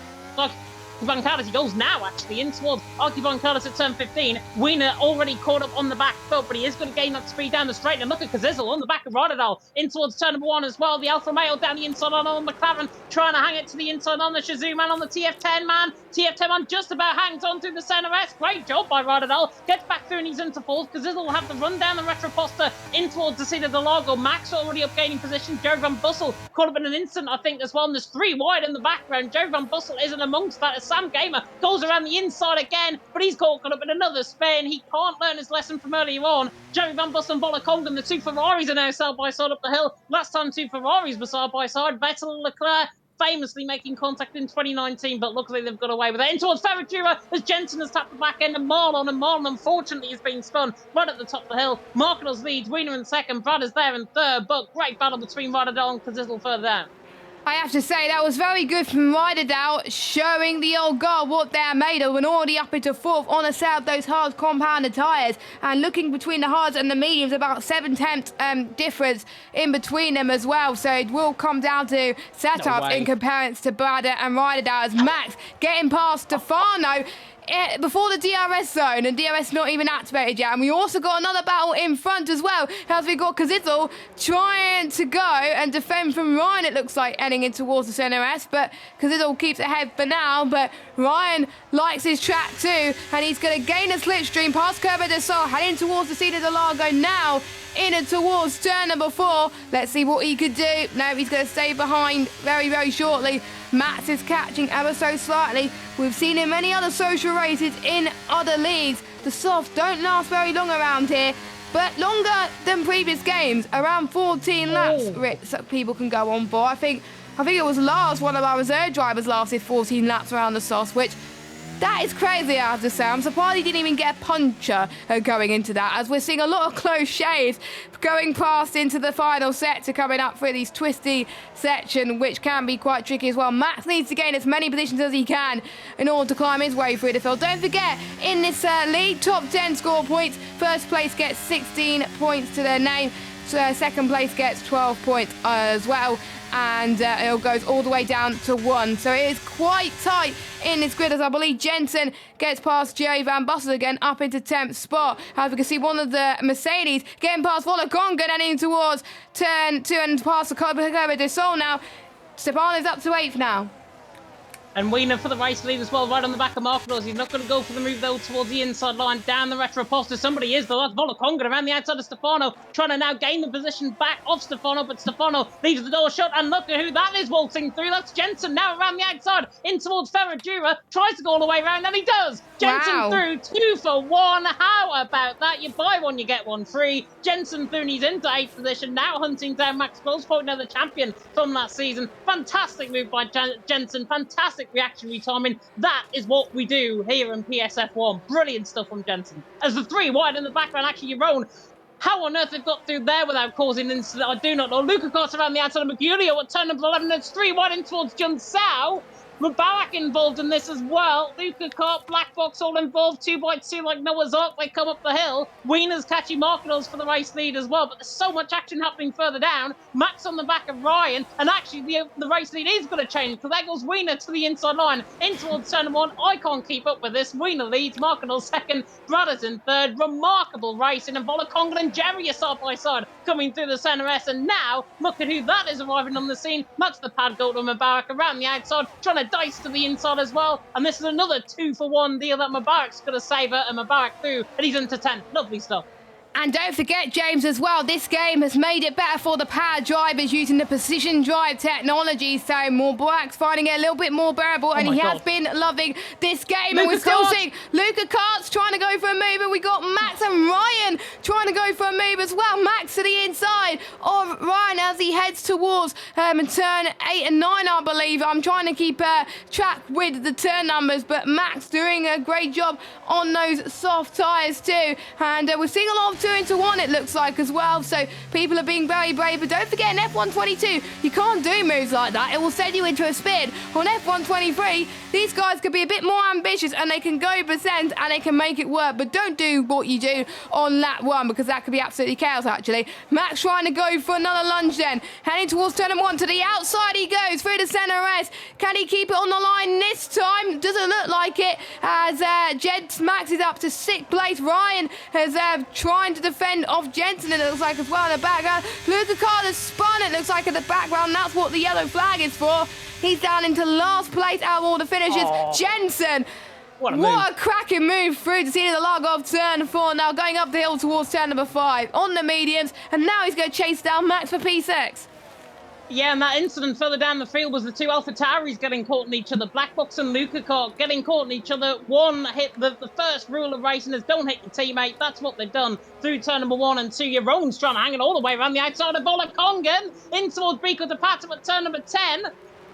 Van Carlos, he goes now actually in towards Van Carlos at turn 15. Wiener already caught up on the back foot, but he is going to gain that speed down the straight. And look at Kazizel on the back of Rotterdam in towards turn number 1 as well. The Alfa Romeo down the inside on McLaren, trying to hang it to the inside on the Shazoo man, on the TF10 man. TF10 man just about hangs on through the centre S. Great job by Rotterdam. Gets back through and he's into fourth. Kazizel will have to run down the Retroposter in towards the seat of the Largo. Max already up gaining position. Joe Van Bussel caught up in an instant, I think, as well. And there's 3 wide in the background. Joe Van Bussel isn't amongst that as Sam Gamer goes around the inside again, but he's caught up in another spin. He can't learn his lesson from earlier on. Joey Van Bussen and Bola-Congan, the 2 Ferraris are now side by side up the hill. Last time 2 Ferraris were side by side. Vettel and Leclerc famously making contact in 2019, but luckily they've got away with it. In towards Ferragura as Jensen has tapped the back end, and Marlon unfortunately has been spun right at the top of the hill. Markles leads, Wiener in second, Brad is there in third, but great battle between Radadal and Kazizel further down. I have to say, that was very good from Ryderdow, showing the old guard what they're made of, and already up into fourth on a set of those hard compounded tyres. And looking between the hards and the mediums, about 7/10 difference in between them as well. So it will come down to setup in comparison to Bradder and Ryderdow, as Max getting past Stefano before the DRS zone, and DRS not even activated yet. And we also got another battle in front as well, as we got Kazizel trying to go and defend from Ryan, it looks like, heading in towards the center S, but Kazizel keeps ahead for now. But Ryan likes his track too, and he's going to gain a slipstream past Kerber de Sar, heading towards the seat of the Largo now, in and towards turn number 4. Let's see what he could do. No, he's going to stay behind very, very shortly. Max is catching ever so slightly. We've seen in many other social races in other leagues. The softs don't last very long around here, but longer than previous games, around 14 laps so people can go on for. I think it was Lars, one of our reserve drivers, lasted 14 laps around the softs, which that is crazy, I have to say. I'm surprised he didn't even get a puncher going into that, as we're seeing a lot of close shaves going past into the final sector, coming up through these twisty section, which can be quite tricky as well. Max needs to gain as many positions as he can in order to climb his way through the field. Don't forget, in this league, top 10 score points. First place gets 16 points to their name. So second place gets 12 points as well. And it goes all the way down to 1. So it is quite tight in this grid, as I believe Jensen gets past Jerry Van Bussel again up into 10th spot. As we can see, one of the Mercedes getting past Vola-Congan and in towards turn 2 and past the Kerber de Sol now. Stefano's up to 8th now. And Wiener for the race lead as well, right on the back of Marcos. He's not going to go for the move, though, towards the inside line, down the Retroposter. Somebody is, though. That's Vola-Congan around the outside of Stefano, trying to now gain the position back of Stefano, but Stefano leaves the door shut, and look at who that is waltzing through. That's Jensen now around the outside, in towards Ferragura, tries to go all the way around, and he does. Jensen through, 2 for 1. How about that? You buy one, you get one free. Jensen through, and he's into 8th position, now hunting down Max Close, another champion from last season. Fantastic move by Jensen, fantastic reactionary timing. That is what we do here in PSF1. Brilliant stuff from Jensen. As the 3 wide in the background, actually your own. How on earth they've got through there without causing incident, I do not know. Luca Costa around the outside of Mergulio at turn number 11. There's 3 wide in towards Jun Sao. Mubarak involved in this as well. Luca Kart, Black Box all involved, 2x2 like Noah's Ark. They come up the hill. Wiener's catching Marketals for the race lead as well, but there's so much action happening further down. Max on the back of Ryan, and actually the race lead is going to change because there goes Wiener to the inside line in towards turn one. I can't keep up with this. Wiener leads, Marketals second, Bradderton third. Remarkable racing, and Volakongan and Jerry are side by side coming through the centre S, and now look at who that is arriving on the scene. That's the pad goal to Mubarak around the outside, trying to dice to the inside as well, and this is another 2-for-1 deal that Mubarak's going to save it, and Mubarak through, and he's into 10. Lovely stuff. And don't forget, James, as well, this game has made it better for the power drivers using the precision drive technology. So Mubarak's finding it a little bit more bearable, and he has been loving this game. And we're still seeing Luca Kart's trying to go for a move, and we got Max and Ryan trying to go for a move as well. Max to the inside of Ryan as he heads towards turn 8 and 9, I believe. I'm trying to keep track with the turn numbers, but Max doing a great job on those soft tyres too. And we're seeing a lot of 2-into-1 it looks like as well, so people are being very brave. But don't forget, in F122 you can't do moves like that, it will send you into a spin. On F123 these guys could be a bit more ambitious and they can go percent and they can make it work, but don't do what you do on lap 1 because that could be absolutely chaos actually. Max trying to go for another lunge then, heading towards turn 1 to the outside he goes through the centre S. Can he keep it on the line this time? Doesn't look like it, as Max is up to 6th place. Ryan has trying to defend off Jensen, it looks like, as well in the background. Luca Carter spun, it looks like, in the background. That's what the yellow flag is for. He's down into last place out of all the finishes. Jensen, what a cracking move through to see the log off turn 4. Now going up the hill towards turn number 5 on the mediums, and now he's going to chase down Max for P6. Yeah, and that incident further down the field was the two Alpha Tauris getting caught in each other. Black Box and Luca Kart getting caught in each other. One hit, the first rule of racing is don't hit your teammate. That's what they've done through turn number 1 and 2. Your own's trying to hang it all the way around the outside of Volakongan in towards Biko de Pato at turn number 10.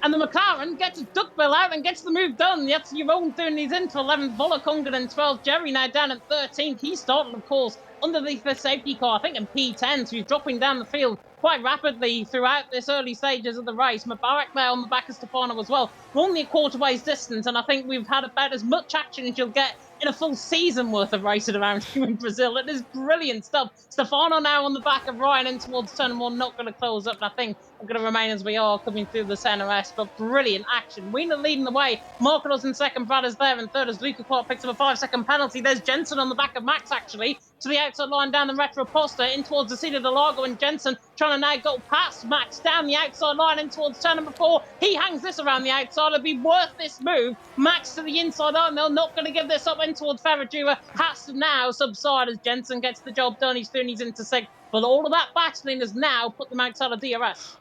And the McLaren gets his duckbill out and gets the move done. That's your own doing these into 11th, Volakongan and 12th. Jerry now down at 13th. He started, of course, underneath the safety car, I think in P10, so he's dropping down the field quite rapidly throughout this early stages of the race. Mubarak there on the back of Stefano as well. We're only a quarter-ways distance, and I think we've had about as much action as you'll get in a full season worth of racing around here in Brazil. It is brilliant stuff. Stefano now on the back of Ryan in towards turn 1, not going to close up, and I think we're going to remain as we are coming through the centre S, but brilliant action. Wiener leading the way. Marketals in second, Brad is there in third as Luca Clark picks up a 5-second penalty. There's Jensen on the back of Max actually, to the outside line down the Retro Posta in towards the seat of Delago, and Jensen trying to now go past Max down the outside line in towards turn number 4. He hangs this around the outside. It'll be worth this move. Max to the inside line. They're not going to give this up in towards Ferradura. Has to now subside as Jensen gets the job done. He's through and he's into 6th. But all of that battling has now put them outside of DRS.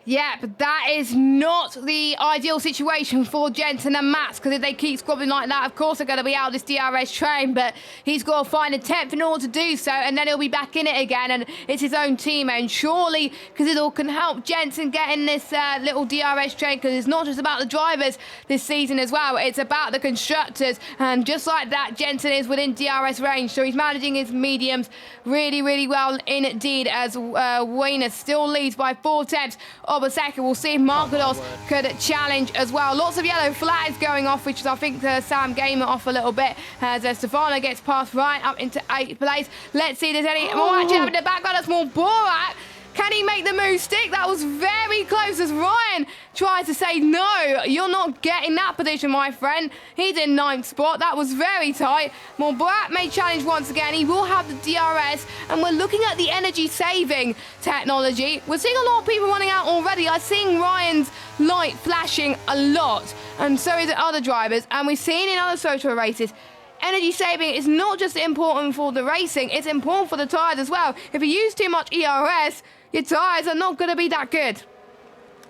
Yeah, but that is not the ideal situation for Jensen and Max, because if they keep squabbling like that, of course they're going to be out of this DRS train, but he's got to find a 10th in order to do so, and then he'll be back in it again, and it's his own team, and surely, because it all can help Jensen get in this little DRS train, because it's not just about the drivers this season as well, it's about the constructors, and just like that, Jensen is within DRS range, so he's managing his mediums really, really well indeed, as Wiener still leads by 4/10 of a second. We'll see if Markados could challenge as well. Lots of yellow flags going off, which is, I think, Sam Gamer off a little bit, as Stefano gets past Ryan up into 8th place. Let's see if there's any more action happening in the background. That's more Borat. Can he make the move stick? That was very close as Ryan tries to say, no, you're not getting that position, my friend. He's in 9th spot. That was very tight. Borat may challenge once again. He will have the DRS, and we're looking at the energy saving technology. We're seeing a lot of people running out already. I'm seeing Ryan's light flashing a lot, and so is the other drivers, and we've seen in other social races, energy saving is not just important for the racing, it's important for the tyres as well. If you use too much ERS, your tyres are not going to be that good.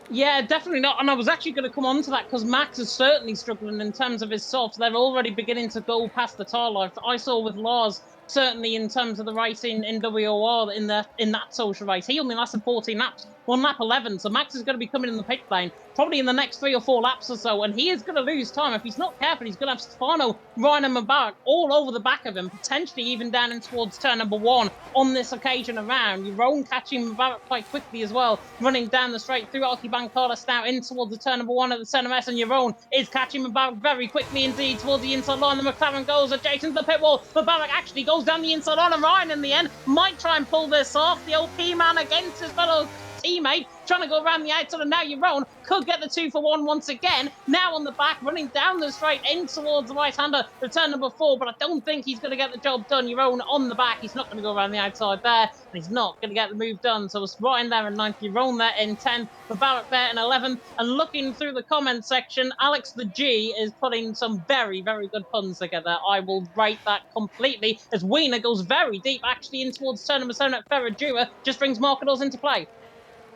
Yeah, definitely not. And I was actually going to come on to that because Max is certainly struggling in terms of his softs. They're already beginning to go past the tyre life. I saw with Lars certainly in terms of the race in WOR in that social race. He only lasted 14 laps, one lap 11. So Max is going to be coming in the pit lane probably in the next 3 or 4 laps or so, and he is going to lose time. If he's not careful, he's going to have Stefano, Ryan and Mubarak all over the back of him, potentially even down in towards turn number 1 on this occasion around. Jeroen catching Mubarak quite quickly as well, running down the straight through Alkiban Carlos now in towards the turn number 1 at the centre S, and Jeroen is catching Mubarak very quickly indeed towards the inside line. The McLaren goes adjacent to the pit wall. Mubarak actually goes down the inside line, and Ryan in the end might try and pull this off. The OP man against his fellow teammate, trying to go around the outside, and now Jeroen could get the 2 for 1 once again. Now on the back, running down the straight in towards the right-hander, return number 4, but I don't think he's going to get the job done. Jeroen on the back, he's not going to go around the outside there, and he's not going to get the move done. So it's Ryan there in 9th, Jeroen there in 10th, Mubarak there in 11th, and looking through the comment section, Alex the G is putting some very, very good puns together. I will rate that completely, as Wiener goes very deep, actually in towards turn number 7 at Ferradura, just brings Marcados into play.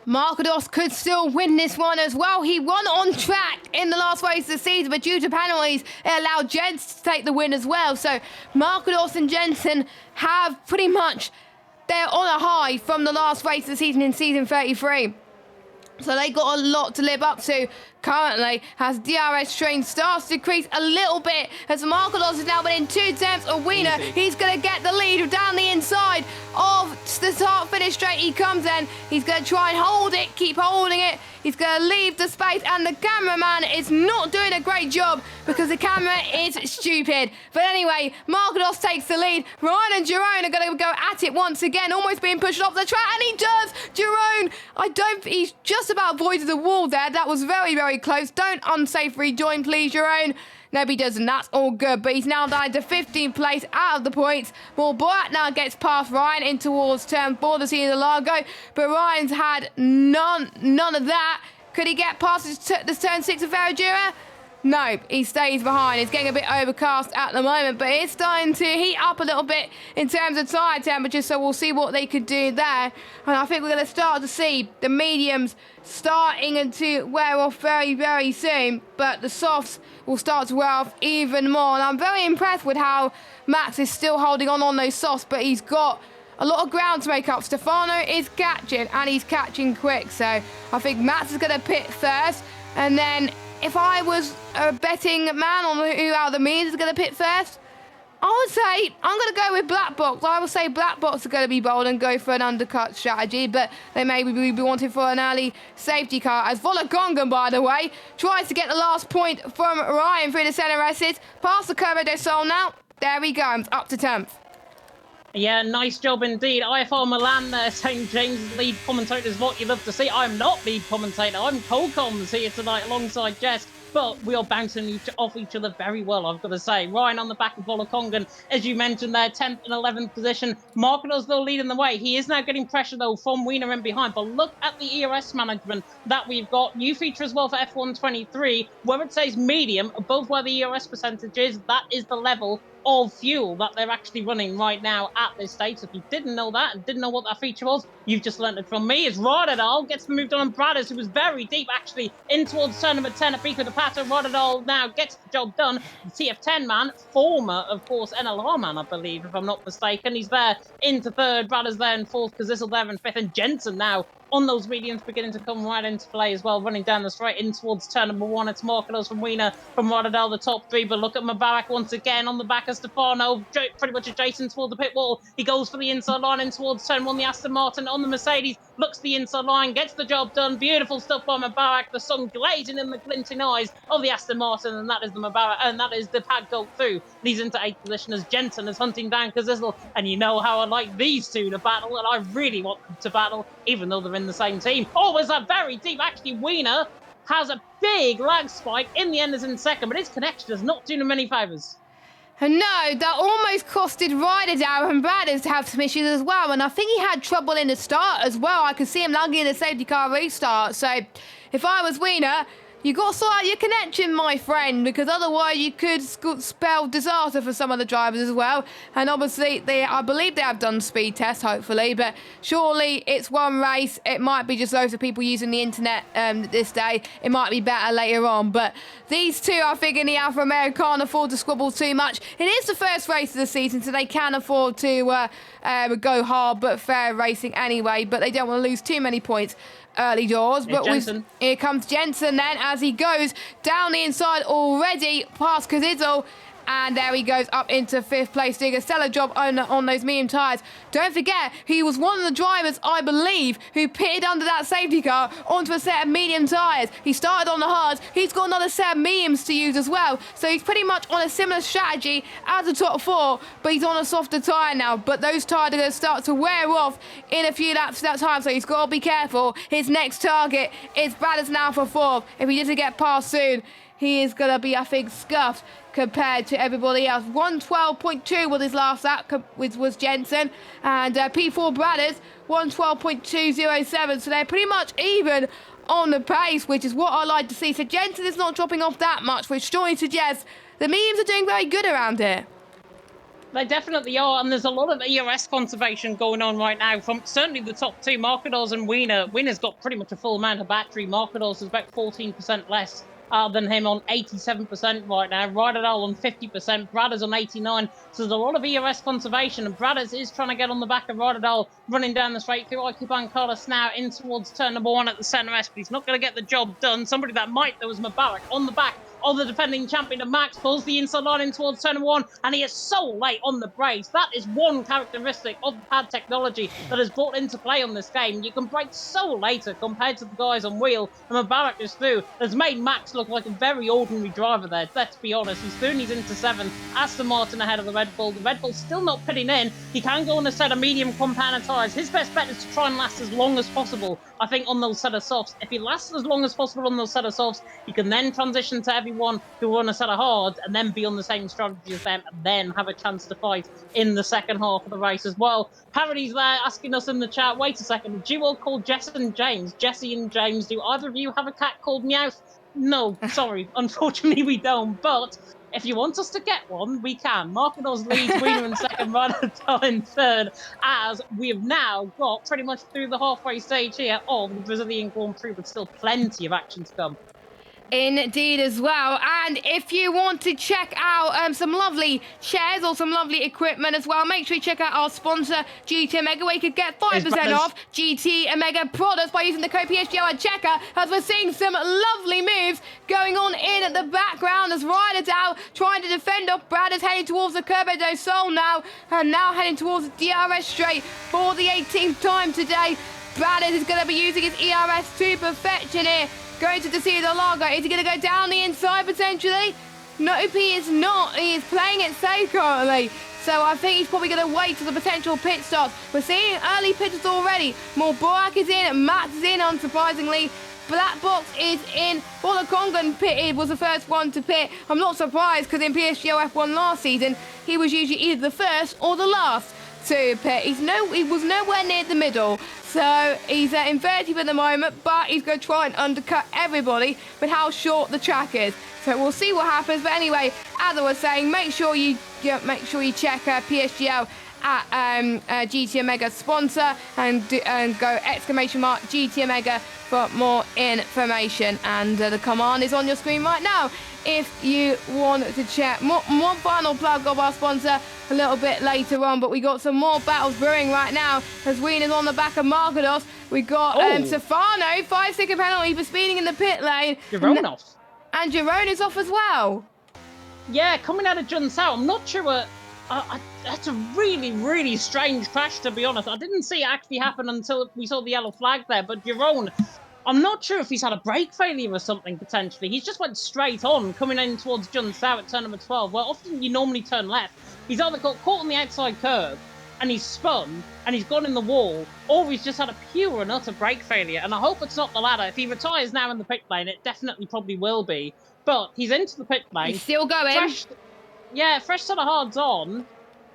Marcados could still win this one as well. He won on track in the last race of the season, but due to penalties, it allowed Jensen to take the win as well. So Marcados and Jensen have pretty much, they're on a high from the last race of the season in season 33. So they got a lot to live up to. Currently, as DRS strain starts to decrease a little bit, as Marcados is now winning 2/10 of Wiener. He's going to get the lead down the inside of the start-finish straight. He comes in. He's going to try and hold it, keep holding it. He's going to leave the space, and the cameraman is not doing a great job because the camera is stupid. But anyway, Marcados takes the lead. Ryan and Jeroen are going to go at it once again, almost being pushed off the track, and he does. Jeroen, he's just about avoided the wall there. That was very, very close. Don't unsafe rejoin, please, Jeroen. No, he doesn't. That's all good. But he's now down to 15th place out of the points. Well, Borat now gets past Ryan in towards turn 4 to see the Largo. But Ryan's had none of that. Could he get past this turn 6 of Ferradura? No, he stays behind. It's getting a bit overcast at the moment, but it's starting to heat up a little bit in terms of tyre temperature, so we'll see what they could do there. And I think we're going to start to see the mediums starting to wear off very, very soon, but the softs will start to wear off even more. And I'm very impressed with how Max is still holding on those softs, but he's got a lot of ground to make up. Stefano is catching, and he's catching quick, so I think Max is going to pit first, and then if I was a betting man on who out of the mediums is going to pit first, I would say I'm going to go with Black Box. I would say Black Box are going to be bold and go for an undercut strategy, but they may be wanting for an early safety car. As Volakongan, by the way, tries to get the last point from Ryan through the centre S's, past the Curva del Sol now. There he goes, up to 10th. Yeah, nice job indeed. IFR Milan there saying James' lead commentator is what you love to see. I'm not lead commentator. I'm co-comms here tonight alongside Jess. But we are bouncing off each other very well, I've got to say. Ryan on the back of Volakongan, as you mentioned there, 10th and 11th position. Marcados, though, leading the way. He is now getting pressure, though, from Wiener in behind. But look at the ERS management that we've got. New feature as well for F123, where it says medium, above where the ERS percentage is, that is the level of fuel that they're actually running right now at this stage. So if you didn't know that and didn't know what that feature was, you've just learned it from me. As Rodadal gets moved on Bradders, who was very deep actually in towards turn number 10 at Pico de Pato. Rodadal now gets the job done. The TF10 man, former, of course, NLR man, I believe, if I'm not mistaken. He's there into 3rd, Bradders there in 4th, Kazizel there in 5th, and Jensen now on those mediums beginning to come right into play as well, running down the straight in towards turn number 1. It's Marcados from Wiener, from Rodadal, the top 3. But look at Mubarak once again on the back of Stefano, pretty much adjacent toward the pit wall. He goes for the inside line in towards turn 1. The Aston Martin on the Mercedes looks the inside line, gets the job done. Beautiful stuff by Mubarak. The sun glazing in the glinting eyes of the Aston Martin, and that is the Mubarak, and that is the pad go through. Leads into 8th position as Jensen is hunting down Kazizel, and you know how I like these two to battle, and I really want them to battle, even though they're in the same team. Oh, was that very deep? Actually, Wiener has a big lag spike. In the end is in 2nd, but his connection does not do him any favours. And no, that almost costed Ryder and Bradders to have some issues as well. And I think he had trouble in the start as well. I could see him lagging in the safety car restart. So if I was Wiener, You got to sort out your connection, my friend, because otherwise you could spell disaster for some of the drivers as well. And obviously, I believe they have done speed tests, hopefully, but surely it's one race. It might be just loads of people using the internet this day. It might be better later on, but these two, I think, in the Alfa Romeo can't afford to squabble too much. It is the first race of the season, so they can afford to go hard but fair racing anyway, but they don't want to lose too many points early doors. But here comes Jensen then as he goes down the inside already past Kazizel. And there he goes up into 5th place, doing a stellar job on those medium tyres. Don't forget, he was one of the drivers, I believe, who pitted under that safety car onto a set of medium tyres. He started on the hards. He's got another set of mediums to use as well. So he's pretty much on a similar strategy as the top 4, but he's on a softer tyre now. But those tyres are going to start to wear off in a few laps at that time, so he's got to be careful. His next target is Bradders now for 4th. If he doesn't get past soon, he is going to be, I think, scuffed compared to everybody else. 112.2 was his last lap, which was Jensen. And P4 Bradders, 112.207. So they're pretty much even on the pace, which is what I like to see. So Jensen is not dropping off that much, which strongly suggests the mediums are doing very good around here. They definitely are, and there's a lot of ERS conservation going on right now from certainly the top 2, Markadors and Wiener. Wiener's got pretty much a full amount of battery. Markadors is about 14% less than him on 87% right now. Rydal on 50%, Bradders on 89%. So there's a lot of ERS conservation, and Bradders is trying to get on the back of Rydal, running down the straight through Ikeban Carlos now in towards turn number 1 at the centre S, but he's not going to get the job done. Somebody that might, there was Mubarak on the back of the defending champion of Max, pulls the inside line in towards turn 1, and he is so late on the brakes. That is one characteristic of the pad technology that is brought into play on this game. You can brake so later compared to the guys on wheel, and Mubarak is through. Has made Max look like a very ordinary driver there, let's be honest. He's through and he's into 7th. Aston Martin ahead of the Red Bull. The Red Bull's still not pitting in. He can go on a set of medium compounder tyres. His best bet is to try and last as long as possible, I think, on those set of softs. If he lasts as long as possible on those set of softs, he can then transition to everyone who run a set of hards and then be on the same strategy as them and then have a chance to fight in the second half of the race as well. Parody's there asking us in the chat, wait a second, a duo called Jesse and James. Jesse and James, do either of you have a cat called Meowth? No, sorry, unfortunately we don't, but if you want us to get one, we can. Markadors leads, Wiener in 2nd, Rydal in 3rd, as we have now got pretty much through the halfway stage here of the Brazilian Grand Prix, but still plenty of action to come. Indeed as well. And if you want to check out some lovely chairs or some lovely equipment as well, make sure you check out our sponsor, GT Omega, where you could get 5% off GT Omega products by using the code PSGL at checkout, as we're seeing some lovely moves going on in the background as Rydal trying to defend off Bradders, heading towards the Curve do Sol now, and now heading towards the DRS straight for the 18th time today. Bradders is going to be using his ERS to perfection here. Going to Desir de Lago. Is he going to go down the inside potentially? No, he is not. He is playing it safe currently. So I think he's probably going to wait till the potential pit starts. We're seeing early pitters already. Morborak is in. Max is in, unsurprisingly. Black Box is in. Paula Congan pitted, was the first one to pit. I'm not surprised because in PSGL F1 last season, he was usually either the first or the last to pit. He was nowhere near the middle. So he's in 30th at the moment, but he's going to try and undercut everybody with how short the track is. So we'll see what happens. But anyway, as I was saying, make sure you check PSGL at GT Omega sponsor and go exclamation mark GT Omega for more information. And the command is on your screen right now if you want to check. One final plug of our sponsor a little bit later on, but we got some more battles brewing right now as Wiener's on the back of Markados. We got Stefano, 5-second penalty for speeding in the pit lane. Jerome off. And Jerome is off as well. Yeah, coming out of Junsao, I'm not sure. That's a really, really strange crash, to be honest. I didn't see it actually happen until we saw the yellow flag there, but Jerome, I'm not sure if he's had a brake failure or something, potentially. He's just went straight on, coming in towards Junsao at turn number 12, where often you normally turn left. He's either got caught on the outside curb, and he's spun, and he's gone in the wall, or he's just had a pure and utter brake failure. And I hope it's not the latter. If he retires now in the pit lane, it definitely probably will be. But he's into the pit lane. He's still going. Fresh set of hards on.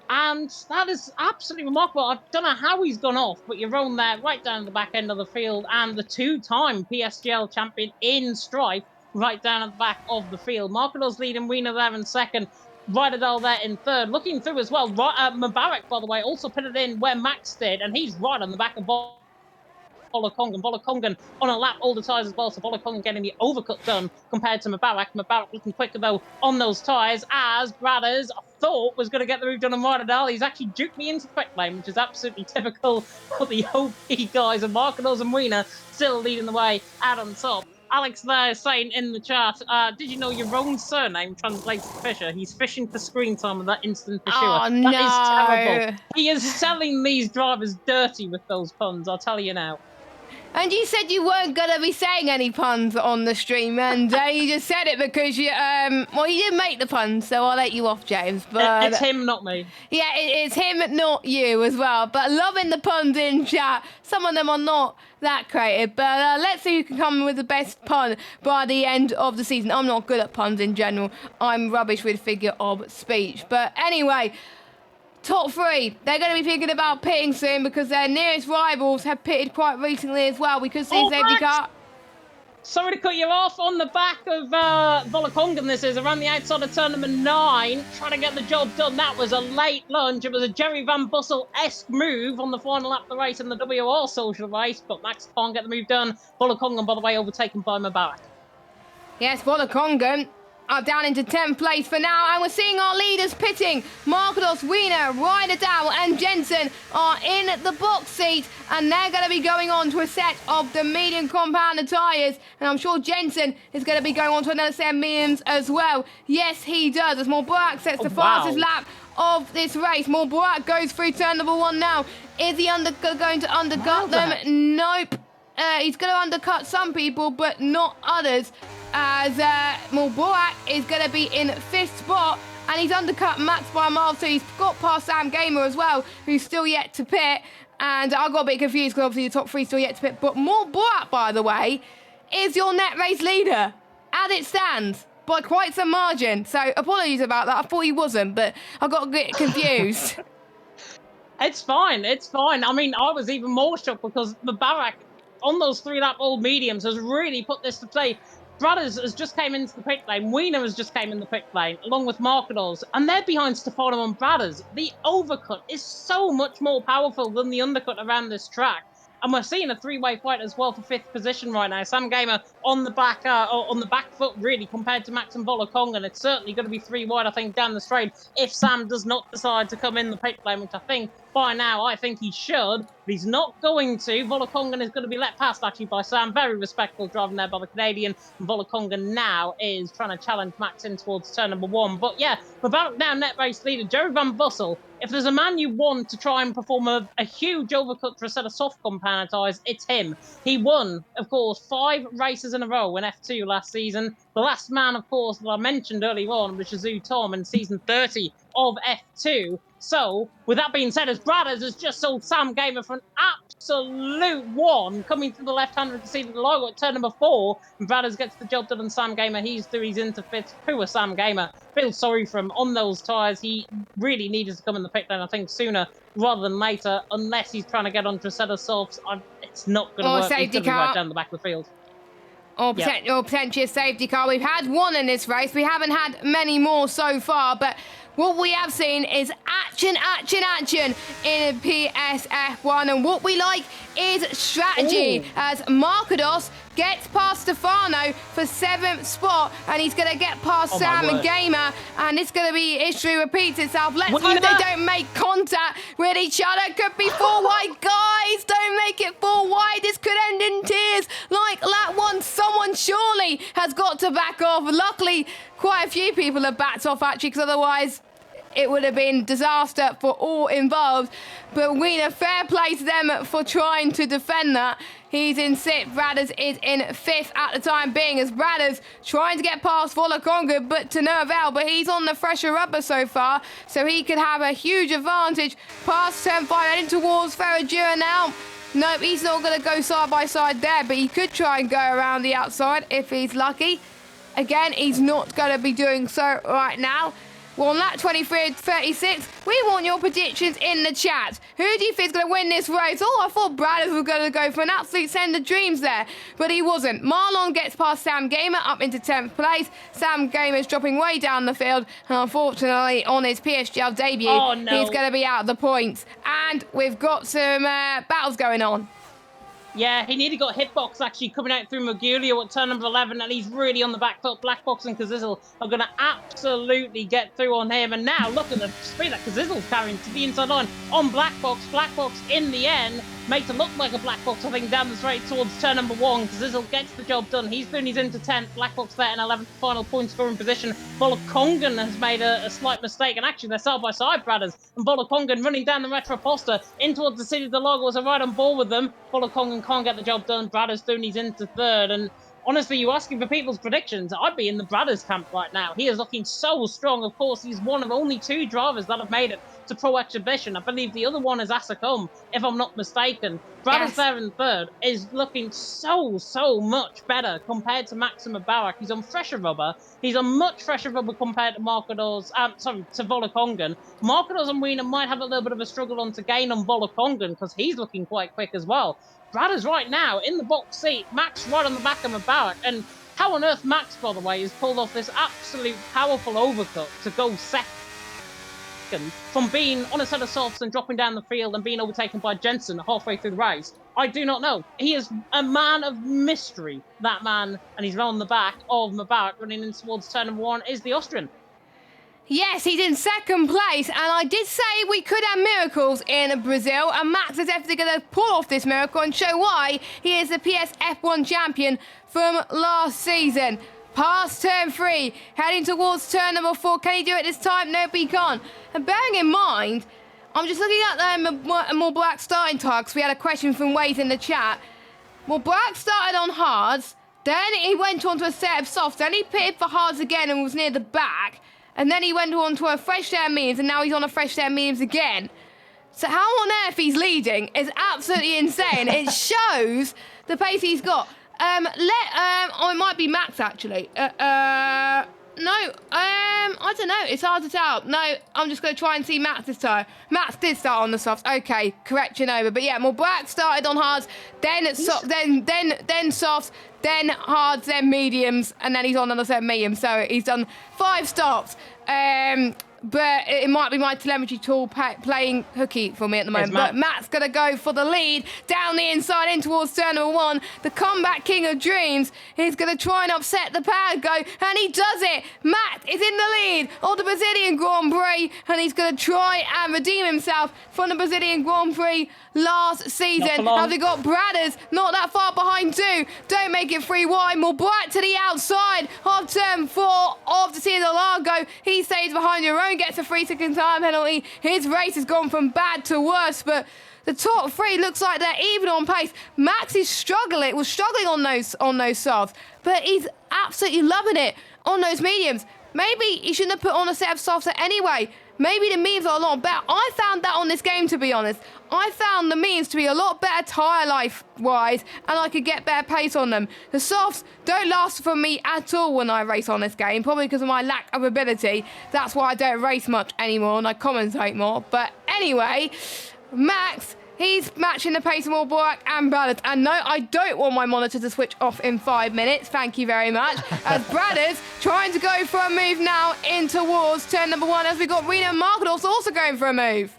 And that is absolutely remarkable. I don't know how he's gone off, but you're on there right down the back end of the field. And the two-time PSGL champion in Strife right down at the back of the field. Markador's leading Wiener there in second. Rydell there in third. Looking through as well. Mubarak, by the way, also put it in where Max did, and he's right on the back of Volakongan. Volakongan on a lap all the tyres as well, so Volakongan getting the overcut done compared to Mubarak. Mubarak looking quicker, though, on those tyres, as Bradders thought was going to get the move done on Rydell. He's actually duped me into quick lane, which is absolutely typical of the OP guys, and Markadors and Wiener still leading the way out on top. Alex there saying in the chat, did you know your own surname translates to Fisher? He's fishing for screen time with that instant for sure. Oh, That no. is terrible. He is selling these drivers dirty with those puns, I'll tell you now. And you said you weren't going to be saying any puns on the stream, and you just said it because you, well, you didn't make the puns, so I'll let you off, James. But it's him, not me. Yeah, it's him, not you as well. But loving the puns in chat. Some of them are not that creative, but let's see who can come with the best pun by the end of the season. I'm not good at puns in general. I'm rubbish with figure of speech. But anyway, top three, they're going to be thinking about pitting soon because their nearest rivals have pitted quite recently as well. We could see safety car. Sorry to cut you off. On the back of Volakongan, this is around the outside of turn number 9, trying to get the job done. That was a late lunge. It was a Jerry Van Bussel-esque move on the final lap of the race in the WR social race, but Max can't get the move done. Volakongan, by the way, overtaken by Mubarak. Yes, Volakongan are down into 10th place for now, and we're seeing our leaders pitting. Markados, Wiener, Rydell and Jensen are in the box seat, and they're going to be going on to a set of the medium compounded tyres, and I'm sure Jensen is going to be going on to another set of mediums as well. Yes, he does, as Mubarak sets the fastest lap of this race. Mubarak goes through turn number 1 now. Is he going to undercut them? Nope. He's going to undercut some people, but not others, as Mubarak is going to be in 5th spot, and he's undercut Max by a mile, so he's got past Sam Gamer as well, who's still yet to pit, and I got a bit confused because obviously the top 3 still yet to pit, but Mubarak, by the way, is your net race leader, as it stands, by quite some margin, so apologies about that. I thought he wasn't, but I got a bit confused. It's fine, it's fine. I mean, I was even more shocked because Mubarak, on those 3-lap old mediums, has really put this to play. Brothers has just came into the pit lane. Wiener has just came in the pit lane, along with Markadors, and they're behind Stefano and Brothers. The overcut is so much more powerful than the undercut around this track. And we're seeing a 3-way fight as well for 5th position right now. Sam Gamer on the back foot, really, compared to Max and Volakongan. It's certainly going to be 3 wide, I think, down the straight if Sam does not decide to come in the pit lane, which I think by now I think he should, but he's not going to. Volakongan is going to be let past, actually, by Sam. Very respectful driving there by the Canadian. And Volakongan now is trying to challenge Max in towards turn number 1. But yeah, without now net race leader, Jerry Van Bussel, if there's a man you want to try and perform a huge overcut for a set of soft compound tyres, it's him. He won, of course, 5 races in a row in F2 last season. The last man, of course, that I mentioned earlier on was Shazoo Tom in season 30 of F2. So, with that being said, as Bradders has just sold Sam Gamer for an absolute 1, coming to the left-hander to see the logo at turn number 4, and Bradders gets the job done on Sam Gamer. He's into 5th. Poor Sam Gamer. Feel sorry for him on those tyres. He really needed to come in the pit lane, I think, sooner rather than later, unless he's trying to get onto a set of softs. It's not going to work. He's going to be right down the back of the field. Or potentially a safety car. We've had 1 in this race. We haven't had many more so far, but what we have seen is action in PSF1, and what we like is strategy. As Markados gets past Stefano for 7th spot, and he's going to get past Sam and Gamer, and it's going to be history repeats itself. Let's hope they don't make contact with each other. Could be 4 wide, guys. Don't make it 4 wide. This could end in tears like lap 1. Someone surely has got to back off. Luckily, quite a few people have backed off, actually, because otherwise it would have been disaster for all involved. But Wiener, fair play to them for trying to defend that. He's in 6th. Bradders is in 5th at the time being, as Bradders trying to get past Volakonga, but to no avail. But he's on the fresher rubber so far, so he could have a huge advantage past turn 5 heading towards Ferradura now. Nope, he's not going to go side by side there, but he could try and go around the outside if he's lucky. Again, he's not going to be doing so right now. Well, on lap 23-36, we want your predictions in the chat. Who do you think is going to win this race? Oh, I thought Bradders was going to go for an absolute send of dreams there, but he wasn't. Marlon gets past Sam Gamer up into 10th place. Sam Gamer's dropping way down the field, and unfortunately, on his PSGL debut, he's going to be out of the points. And we've got some battles going on. Yeah, he nearly got hitbox actually coming out through Magulio at turn number 11, and he's really on the back foot. Blackbox and Kazizel are going to absolutely get through on him. And now look at the speed that Kazizel's carrying to the inside line on Blackbox. Blackbox in the end makes it look like a Blackbox, I think, down the straight towards turn number 1. Kazizel gets the job done. He's into 10th. Blackbox there in 11th, final point scoring position. Bolokongan has made a slight mistake, and actually they're side by side, Bradders. And Bolokongan running down the Retro Poster in towards the City of the Lagos are right on board with them. Bolokongan can't get the job done. Bradders Dooney's into 3rd, and honestly, you asking for people's predictions, I'd be in the Bradders camp right now. He is looking so strong. Of course, he's one of only 2 drivers that have made it to Pro Exhibition. I believe the other one is Asacom, if I'm not mistaken. Bradders there in 3rd is looking so much better compared to Maxim Mubarak. He's on fresher rubber. He's on much fresher rubber compared to Marcadors, to Volokongan. Marcadors and Wiener might have a little bit of a struggle on to gain on Volokongan because he's looking quite quick as well. Bradders right now in the box seat, Max right on the back of Mubarak, and how on earth Max, by the way, has pulled off this absolute powerful overcut to go second from being on a set of softs and dropping down the field and being overtaken by Jensen halfway through the race? I do not know. He is a man of mystery, that man, and he's on the back of Mubarak running in towards turn number 1 is the Austrian. Yes, he's in 2nd place, and I did say we could have miracles in Brazil, and Max is definitely going to pull off this miracle and show why he is the PS F1 champion from last season. Past turn 3, heading towards turn number 4. Can he do it this time? Nope, he can't. And bearing in mind, I'm just looking at more black starting time, because we had a question from Wade in the chat. More black started on hards, then he went on to a set of softs, then he pitted for hards again and was near the back. And then he went on to a fresh air mediums, and now he's on a fresh air mediums again. So how on earth he's leading is absolutely insane. It shows the pace he's got. Oh, it might be Max actually. I don't know. It's hard to tell. No, I'm just going to try and see Max this time. Max did start on the softs. Okay, correction over. But yeah, Mubarak started on hards, then softs, then hards, then mediums, and then he's on another set of mediums. So he's done 5 stops. But it might be my telemetry tool playing hooky for me at the moment. But Matt's going to go for the lead down the inside in towards turn number 1. The comeback king of dreams. He's going to try and upset the power go, and he does it. Matt is in the lead of the Brazilian Grand Prix, and he's going to try and redeem himself from the Brazilian Grand Prix last season. As we got Bradders not that far behind too. Don't make it 3 wide. More bright to the outside of turn 4 of the City of the Lago. He stays behind your own, gets a 3-second time penalty. His race has gone from bad to worse, but the top 3 looks like they're even on pace. Max is struggling on those softs, but he's absolutely loving it on those mediums. Maybe he shouldn't have put on a set of softs anyway. Maybe the mediums are a lot better. I found that on this game, to be honest. I found the mediums to be a lot better tyre life-wise, and I could get better pace on them. The softs don't last for me at all when I race on this game, probably because of my lack of ability. That's why I don't race much anymore, and I commentate more. But anyway, Max, he's matching the pace of Mubarak and Bradders. And no, I don't want my monitor to switch off in 5 minutes. Thank you very much. As Bradders trying to go for a move now in towards turn number 1, as we got Rena and Marcadors also going for a move.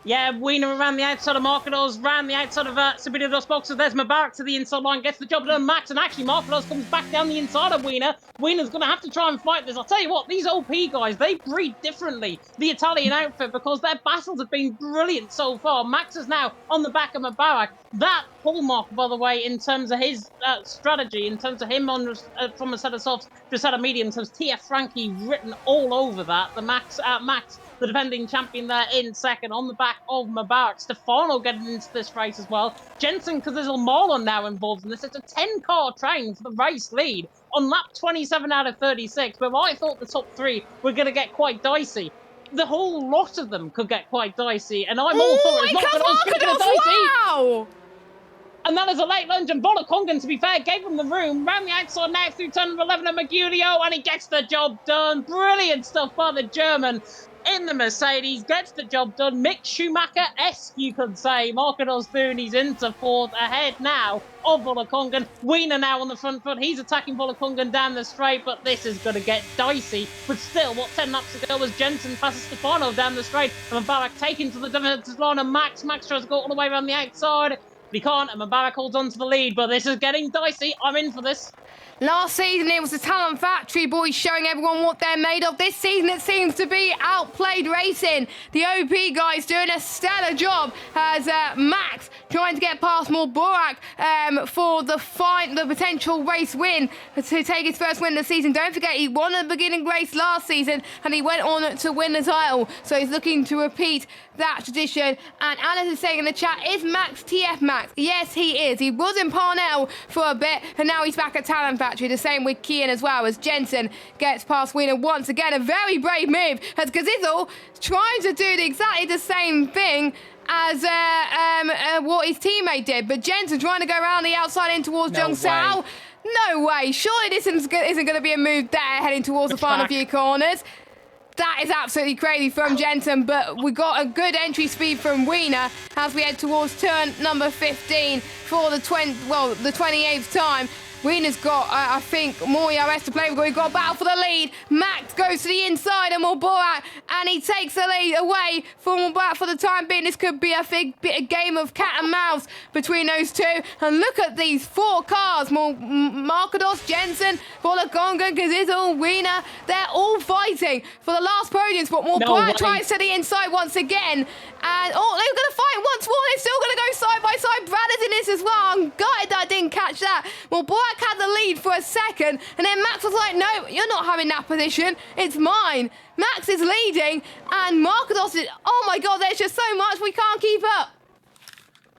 Yeah, Wiener around the outside of Marcadors, round the outside of Sabina Dos Boxers. There's Mubarak to the inside line, gets the job done. Max, and actually Marcadors comes back down the inside of Wiener. Wiener's going to have to try and fight this. I'll tell you what, these OP guys, they breed differently, the Italian outfit, because their battles have been brilliant so far. Max is now on the back of Mubarak. That hallmark, by the way, in terms of his strategy, in terms of him on from a set of softs to a set of mediums, has TF Frankie written all over that. The Max, the defending champion there in second on the back of Mubarak. Stefano getting into this race as well. Jensen Kazizel Marlon now involved in this. It's a 10-car train for the race lead on lap 27 out of 36, where I thought the top 3 were going to get quite dicey. The whole lot of them could get quite dicey, and I'm all for it. It's not going to get dicey. Wow! And that is a late lunge, and Volokongan, to be fair, gave him the room. Round the outside now through turn number 11 and Magulio, and he gets the job done. Brilliant stuff by the German in the Mercedes. Gets the job done. Mick Schumacher-esque, you could say. Marcos Thuni's into fourth, ahead now of Volokongan. Wiener now on the front foot. He's attacking Volokongan down the straight, but this is going to get dicey. But still, what 10 laps ago was Jensen passes Stefano down the straight, and Mubarak taken to the defensive line, and Max tries to go all the way around the outside. He can't, and Mubarak holds on to the lead, but this is getting dicey. I'm in for this. Last season, it was the Talent Factory boys showing everyone what they're made of. This season, it seems to be Outplayed Racing. The OP guys doing a stellar job as Max trying to get past Mubarak for the potential race win to take his first win of the season. Don't forget, he won the beginning race last season, and he went on to win the title. So he's looking to repeat that tradition. And Alice is saying in the chat, is Max TF Max? Yes, he is. He was in Parnell for a bit, and now he's back at Talent Factory. The same with Kian as well, as Jensen gets past Wiener once again. A very brave move as Gazizel trying to do exactly the same thing as what his teammate did. But Jensen trying to go around the outside in towards Jung Sao. No way. Surely this isn't going to be a move there heading towards the final few corners. That is absolutely crazy from Jensen, but we got a good entry speed from Wiener as we head towards turn number 15 for the 28th time. Wiener's got, I think, more ERS to play with. We've got a battle for the lead. Max goes to the inside of Mubarak, and he takes the lead away from Mubarak for the time being. This could be a big bit of game of cat and mouse between those two. And look at these four cars. Marcos, Jensen, Volokongan, Gazizel, Wiener. They're all fighting for the last podium spot. Mubarak tries to the inside once again. And, they're going to fight once more. They're still going to go side by side. Brad is in this as well. I'm gutted that I didn't catch that. Mubarak had the lead for a second, and then Max was like, no, you're not having that position. It's mine. Max is leading, and Marcos is, oh my God, there's just so much. We can't keep up.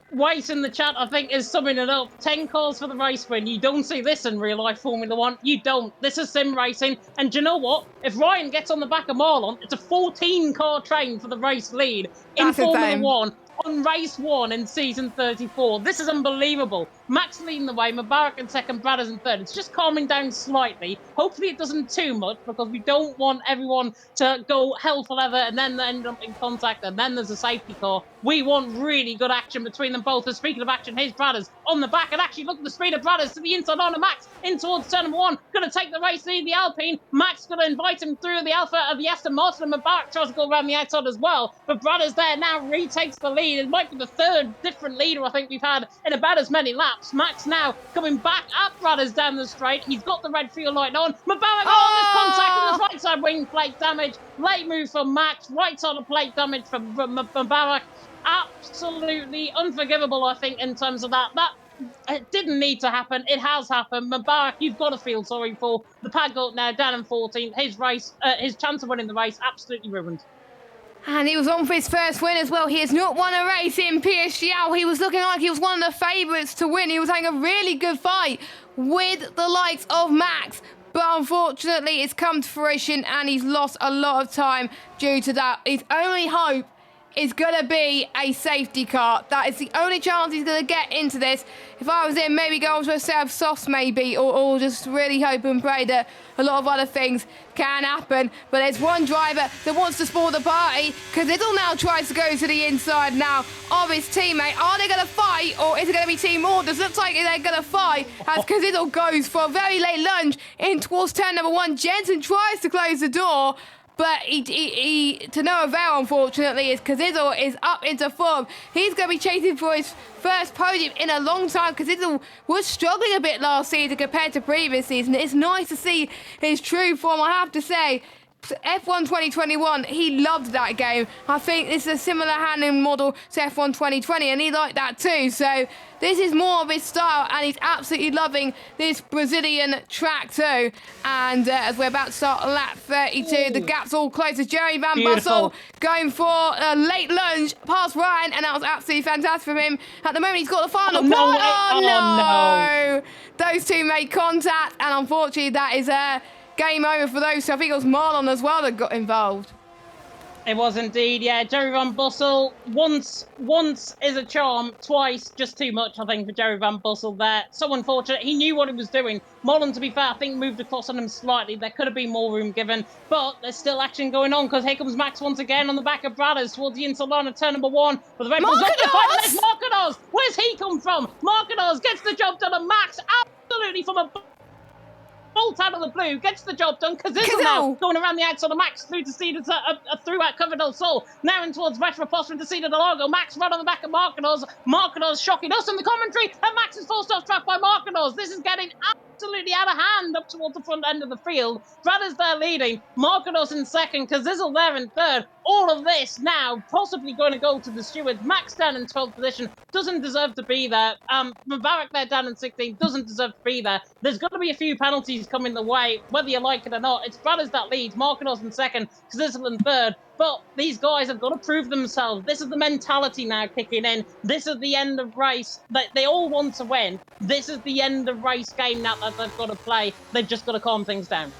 White in the chat, I think, is summing it up. 10 calls for the race win. You don't see this in real life Formula One. You don't. This is sim racing. And do you know what? If Ryan gets on the back of Marlon, it's a 14-car train for the race lead in Formula One on race 1 in season 34. This is unbelievable. Max leading the way, Mubarak in second, Bradders in third. It's just calming down slightly. Hopefully it doesn't too much, because we don't want everyone to go hell for leather and then end up in contact, and then there's a safety car. We want really good action between them both. And speaking of action, here's Bradders on the back, and actually look at the speed of Bradders to the inside on Max in towards turn number 1. Going to take the race lead, the Alpine. Max going to invite him through the Alpha of the Aston Martin, and Mubarak tries to go around the outside as well. But Bradders there now retakes the lead. It might be the third different leader I think we've had in about as many laps. Max now coming back at Bradders down the straight. He's got the red fuel light on. Mubarak there's contact, and there's right side wing plate damage. Late move from Max. Right side of plate damage from Mubarak. Absolutely unforgivable, I think, in terms of that. It didn't need to happen. It has happened. Mubarak, you've got to feel sorry for. The Padgoat now down in 14th. His chance of winning the race absolutely ruined. And he was on for his first win as well. He has not won a race in PSGL. He was looking like he was one of the favourites to win. He was having a really good fight with the likes of Max. But unfortunately, it's come to fruition, and he's lost a lot of time due to that. His only hope is going to be a safety car. That is the only chance he's going to get into this. If I was him, maybe go on to a set of softs maybe, or just really hope and pray that a lot of other things can happen. But there's one driver that wants to spoil the party, because Idle now tries to go to the inside now of his teammate. Are they going to fight, or is it going to be team orders? Looks like they're going to fight, as Kazidle goes for a very late lunge in towards turn number 1. Jensen tries to close the door, but he to no avail, unfortunately, as Kazidle is up into form. He's going to be chasing for his first podium in a long time. Kazidle was struggling a bit last season compared to previous season. It's nice to see his true form, I have to say. F1 2021, he loved that game. I think this is a similar handling model to F1 2020, and he liked that too. So this is more of his style, and he's absolutely loving this Brazilian track too. And as we're about to start lap 32, the gap's all close as Jerry Van Bussel going for a late lunge past Ryan, and that was absolutely fantastic from him. At the moment, he's got the final point. No! Those two made contact, and unfortunately, that is game over for those. So I think it was Marlon as well that got involved. It was indeed, yeah. Jerry Van Bussel, once is a charm, twice just too much, I think, for Jerry Van Bussel there. So unfortunate. He knew what he was doing. Mullen, to be fair, I think moved across on him slightly. There could have been more room given, but there's still action going on because here comes Max once again on the back of Bradders towards the inside line of turn number 1. But the Red Bulls up to fight. There's Marcados! Where's he come from? Marcados gets the job done, and Max absolutely from a bolt out of the blue, gets the job done. Kazizel now going around the outside of Max through to Cedar, a through at Cover del Sol. Now in towards Retro Postman to Cedar del Lago. Max right on the back of Marcados. Marcados shocking us in the commentary, and Max is forced off track by Marcados. This is getting absolutely out of hand up towards the front end of the field. Bradders there leading, Marcados in second, Kazizel there in third. All of this now possibly going to go to the stewards. Max down in 12th position, doesn't deserve to be there. Mubarak there down in 16th, doesn't deserve to be there. There's going to be a few penalties coming the way, whether you like it or not. It's Bradders that leads, Marcados in second, Kazizel in third. But these guys have got to prove themselves. This is the mentality now kicking in. This is the end of race. They all want to win. This is the end of race game now that they've got to play. They've just got to calm things down.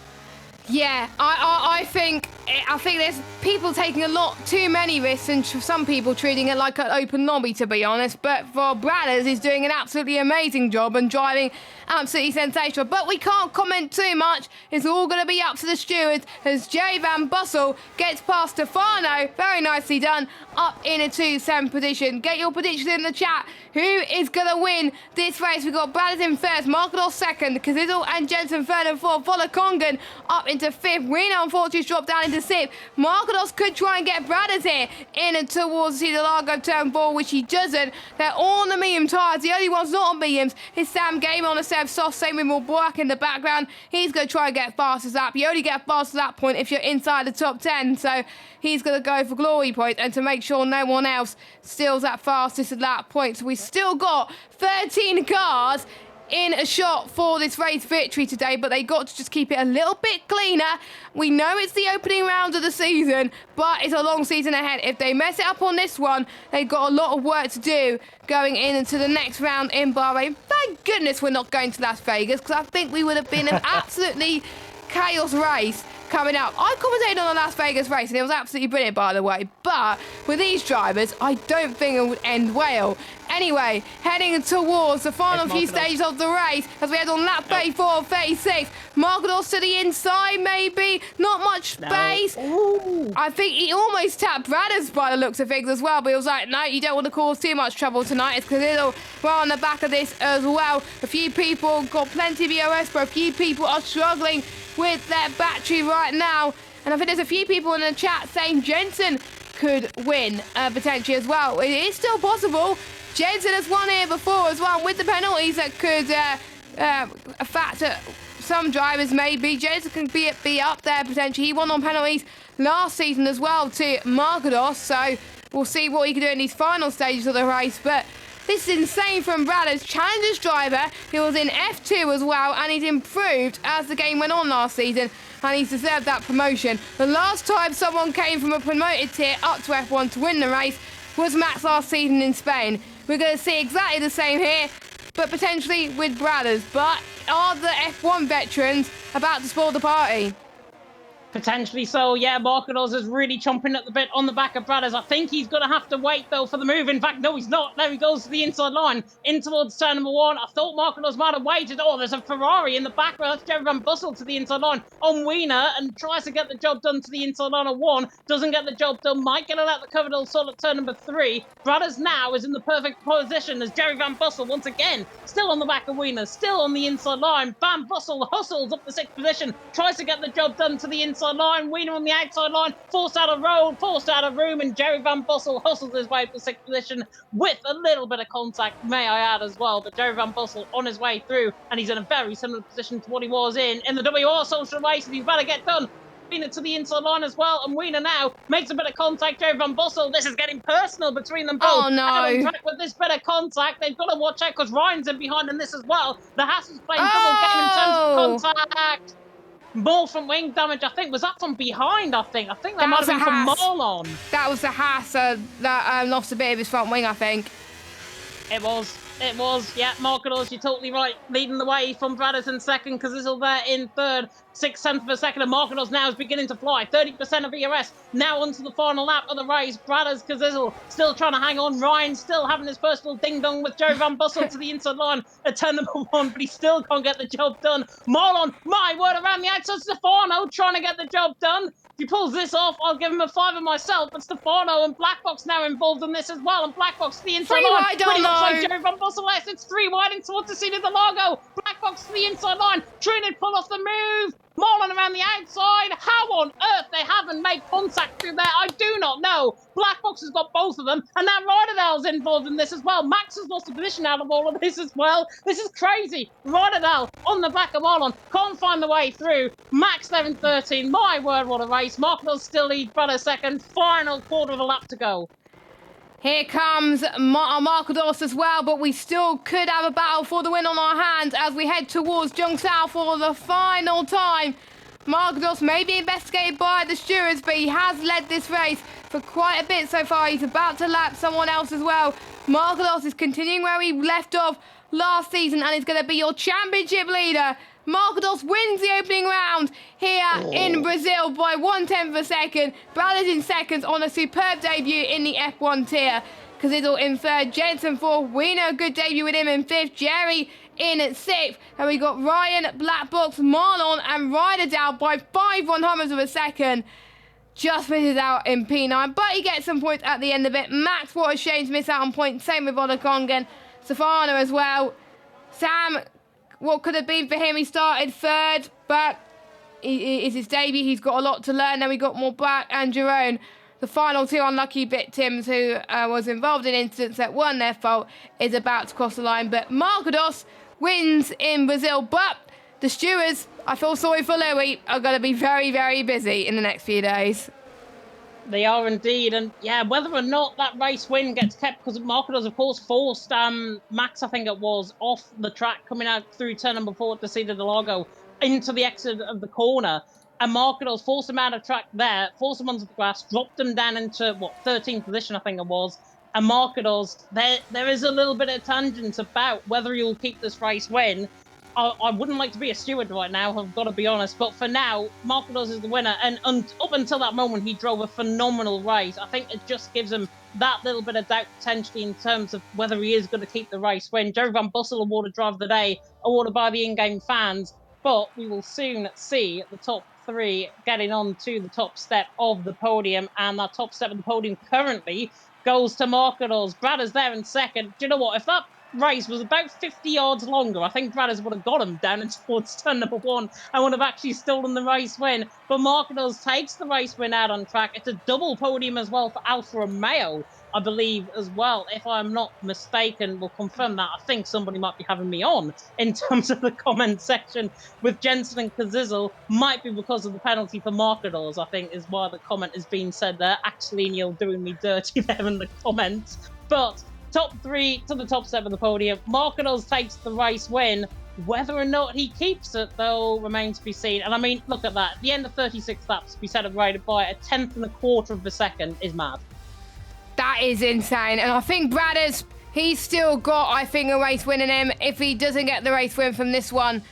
Yeah, I think there's people taking a lot too many risks, and some people treating it like an open lobby, to be honest. But for Bradders, he's doing an absolutely amazing job and driving absolutely sensational. But we can't comment too much. It's all going to be up to the stewards as Jerry Van Bussel gets past Stefano. Very nicely done. Up in a 2-7 position. Get your predictions in the chat. Who is going to win this race? We've got Bradders in first, Marcados second, Kazizel and Jensen third and fourth. Follow Kongan up into fifth. Reno, unfortunately, dropped down into sixth. Marcados could try and get Bradders here in and towards the Largo turn 4, which he doesn't. They're all on the medium tyres. The only one's not on mediums is Sam Game on a set of soft, same with Black in the background. He's going to try and get fastest lap. You only get fastest lap point if you're inside the top 10, so he's going to go for glory points and to make sure no one else steals that fastest lap point. So we've still got 13 cars in a shot for this race victory today, but they got to just keep it a little bit cleaner. We know it's the opening round of the season, but it's a long season ahead. If they mess it up on this one, they've got a lot of work to do going into the next round in Bahrain. Thank goodness we're not going to Las Vegas, because I think we would have been an absolutely chaos race coming up. I commentated on the Las Vegas race and it was absolutely brilliant, by the way, but with these drivers I don't think it would end well. Anyway, heading towards the final few stages of the race as we head on lap 34 and 36. Marcados to the inside, maybe. Not much space. Ooh. I think he almost tapped Bradders by the looks of things as well, but he was like, no, you don't want to cause too much trouble tonight. It's because it'll well on the back of this as well. A few people got plenty of EOS, but a few people are struggling with their battery right now. And I think there's a few people in the chat saying Jensen could win potentially as well. It is still possible. Jensen has won here before as well with the penalties that could factor some drivers maybe. Jensen can be up there potentially. He won on penalties last season as well to Marcados, so we'll see what he can do in these final stages of the race. But this is insane from Bradders. Challengers driver, he was in F2 as well, and he's improved as the game went on last season, and he's deserved that promotion. The last time someone came from a promoted tier up to F1 to win the race was Max last season in Spain. We're going to see exactly the same here, but potentially with Bradders. But are the F1 veterans about to spoil the party? Potentially so, yeah. Marcados is really chomping at the bit on the back of Bradders. I think he's going to have to wait, though, for the move. In fact, no, he's not. There he goes to the inside line, in towards turn number 1. I thought Marcados might have waited. Oh, there's a Ferrari in the background. That's Jerry Van Bussel to the inside line on Wiener and tries to get the job done to the inside line of 1. Doesn't get the job done. Might get it out the Cover del Sol at turn number 3. Bradders now is in the perfect position as Jerry Van Bussel, once again, still on the back of Wiener, still on the inside line. Van Bussel hustles up the 6th position, tries to get the job done to the inside line. Wiener on the outside line, forced out of road, forced out of room, and Jerry Van Bussel hustles his way to the 6th position with a little bit of contact, may I add, as well. But Jerry Van Bussel on his way through, and he's in a very similar position to what he was in the WR social race, and he's better get done. Wiener to the inside line as well, and Wiener now makes a bit of contact. Jerry Van Bussel, this is getting personal between them both. Oh no! On track with this bit of contact, they've got to watch out because Ryan's in behind in this as well. The Haas is playing double game in terms of contact. More from wing damage, I think. Was that from behind, I think? I think that might have been from Marlon. That was the Haas that lost a bit of his front wing, I think. It was. it was. Yeah, Markadors, you're totally right. Leading the way from Bradders in second, Kazizel there in third. 6/10 of a second, and Markadors now is beginning to fly. 30% of ERS now onto the final lap of the race. Bradders, Kazizel still trying to hang on. Ryan still having his first little ding-dong with Joe Van Bussel to the inside line at turn number 1, but he still can't get the job done. Marlon, my word, around the outside. Stefano trying to get the job done. If he pulls this off, I'll give him a 5 of myself. But Stefano and Blackbox now involved in this as well. And Blackbox to the inside line. Wide, Pretty much like no. Joe Van Bussel. It's 3 wide in towards the scene of the Largo. Blackbox to the inside line. Trinid pull off the move. Marlon around the outside. How on earth they haven't made contact through there, I do not know. Blackbox has got both of them. And now Ryderdale's involved in this as well. Max has lost a position out of all of this as well. This is crazy. Ryderdale on the back of Marlon. Can't find the way through. Max there in 13. My word, what a race. Markadors still lead Brother second. Final quarter of a lap to go. Here comes Markadors as well, but we still could have a battle for the win on our hands as we head towards Zhongshan for the final time. Markadors may be investigated by the stewards, but he has led this race for quite a bit so far. He's about to lap someone else as well. Markadors is continuing where he left off last season and is going to be your championship leader. Markadors wins the opening round here in Brazil by 1/10 of a second. Bradders in seconds on a superb debut in the F1 tier. Kazizel in third, Jensen fourth, Wiener, a good debut with him in fifth, Jerry in at sixth, and we got Ryan, Blackbox, Marlon and Ryderdale by 5/100ths of a second. Just misses out in P9, but he gets some points at the end of it. Max, what a shame to miss out on points. Same with Odakongan. Stefano as well. Sam, what could have been for him? He started third, but it's his debut. He's got a lot to learn. Then we got more back and Jerome. The final 2 unlucky victims who was involved in incidents that weren't their fault is about to cross the line. But Markadors wins in Brazil. But the stewards, I feel sorry for Louis, are going to be very, very busy in the next few days. They are indeed, and yeah, whether or not that race win gets kept, because Markadors, of course, forced Max, I think it was, off the track coming out through turn number 4 to Cida del Lago into the exit of the corner, and Markadors forced him out of track there, forced him onto the grass, dropped him down into, 13th position, I think it was, and Markadors, there is a little bit of tangent about whether he'll keep this race win. I wouldn't like to be a steward right now, I've got to be honest. But for now, Markadors is the winner. And up until that moment, he drove a phenomenal race. I think it just gives him that little bit of doubt potentially in terms of whether he is going to keep the race win. Joe Van Bussel awarded Driver of the Day, awarded by the in-game fans. But we will soon see the top 3 getting on to the top step of the podium. And that top step of the podium currently goes to Markadors. Bradders there in second. Do you know what? If that race was about 50 yards longer, I think Bradders would have got him down and towards turn number 1 and would have actually stolen the race win. But Markadors takes the race win out on track. It's a double podium as well for Alfa Romeo, I believe, as well. If I'm not mistaken, we'll confirm that. I think somebody might be having me on in terms of the comment section with Jensen and Kazizel. Might be because of the penalty for Markadors, I think, is why the comment is being said there. Actually, Neil doing me dirty there in the comments. But top 3 to the top step of the podium. Markadors takes the race win. Whether or not he keeps it, though, remains to be seen. And I mean, look at that. At the end of 36 laps, to be celebrated by 1/10 of a second is mad. That is insane. And I think Bradders, he's still got, I think, a race win in him. If he doesn't get the race win from this one,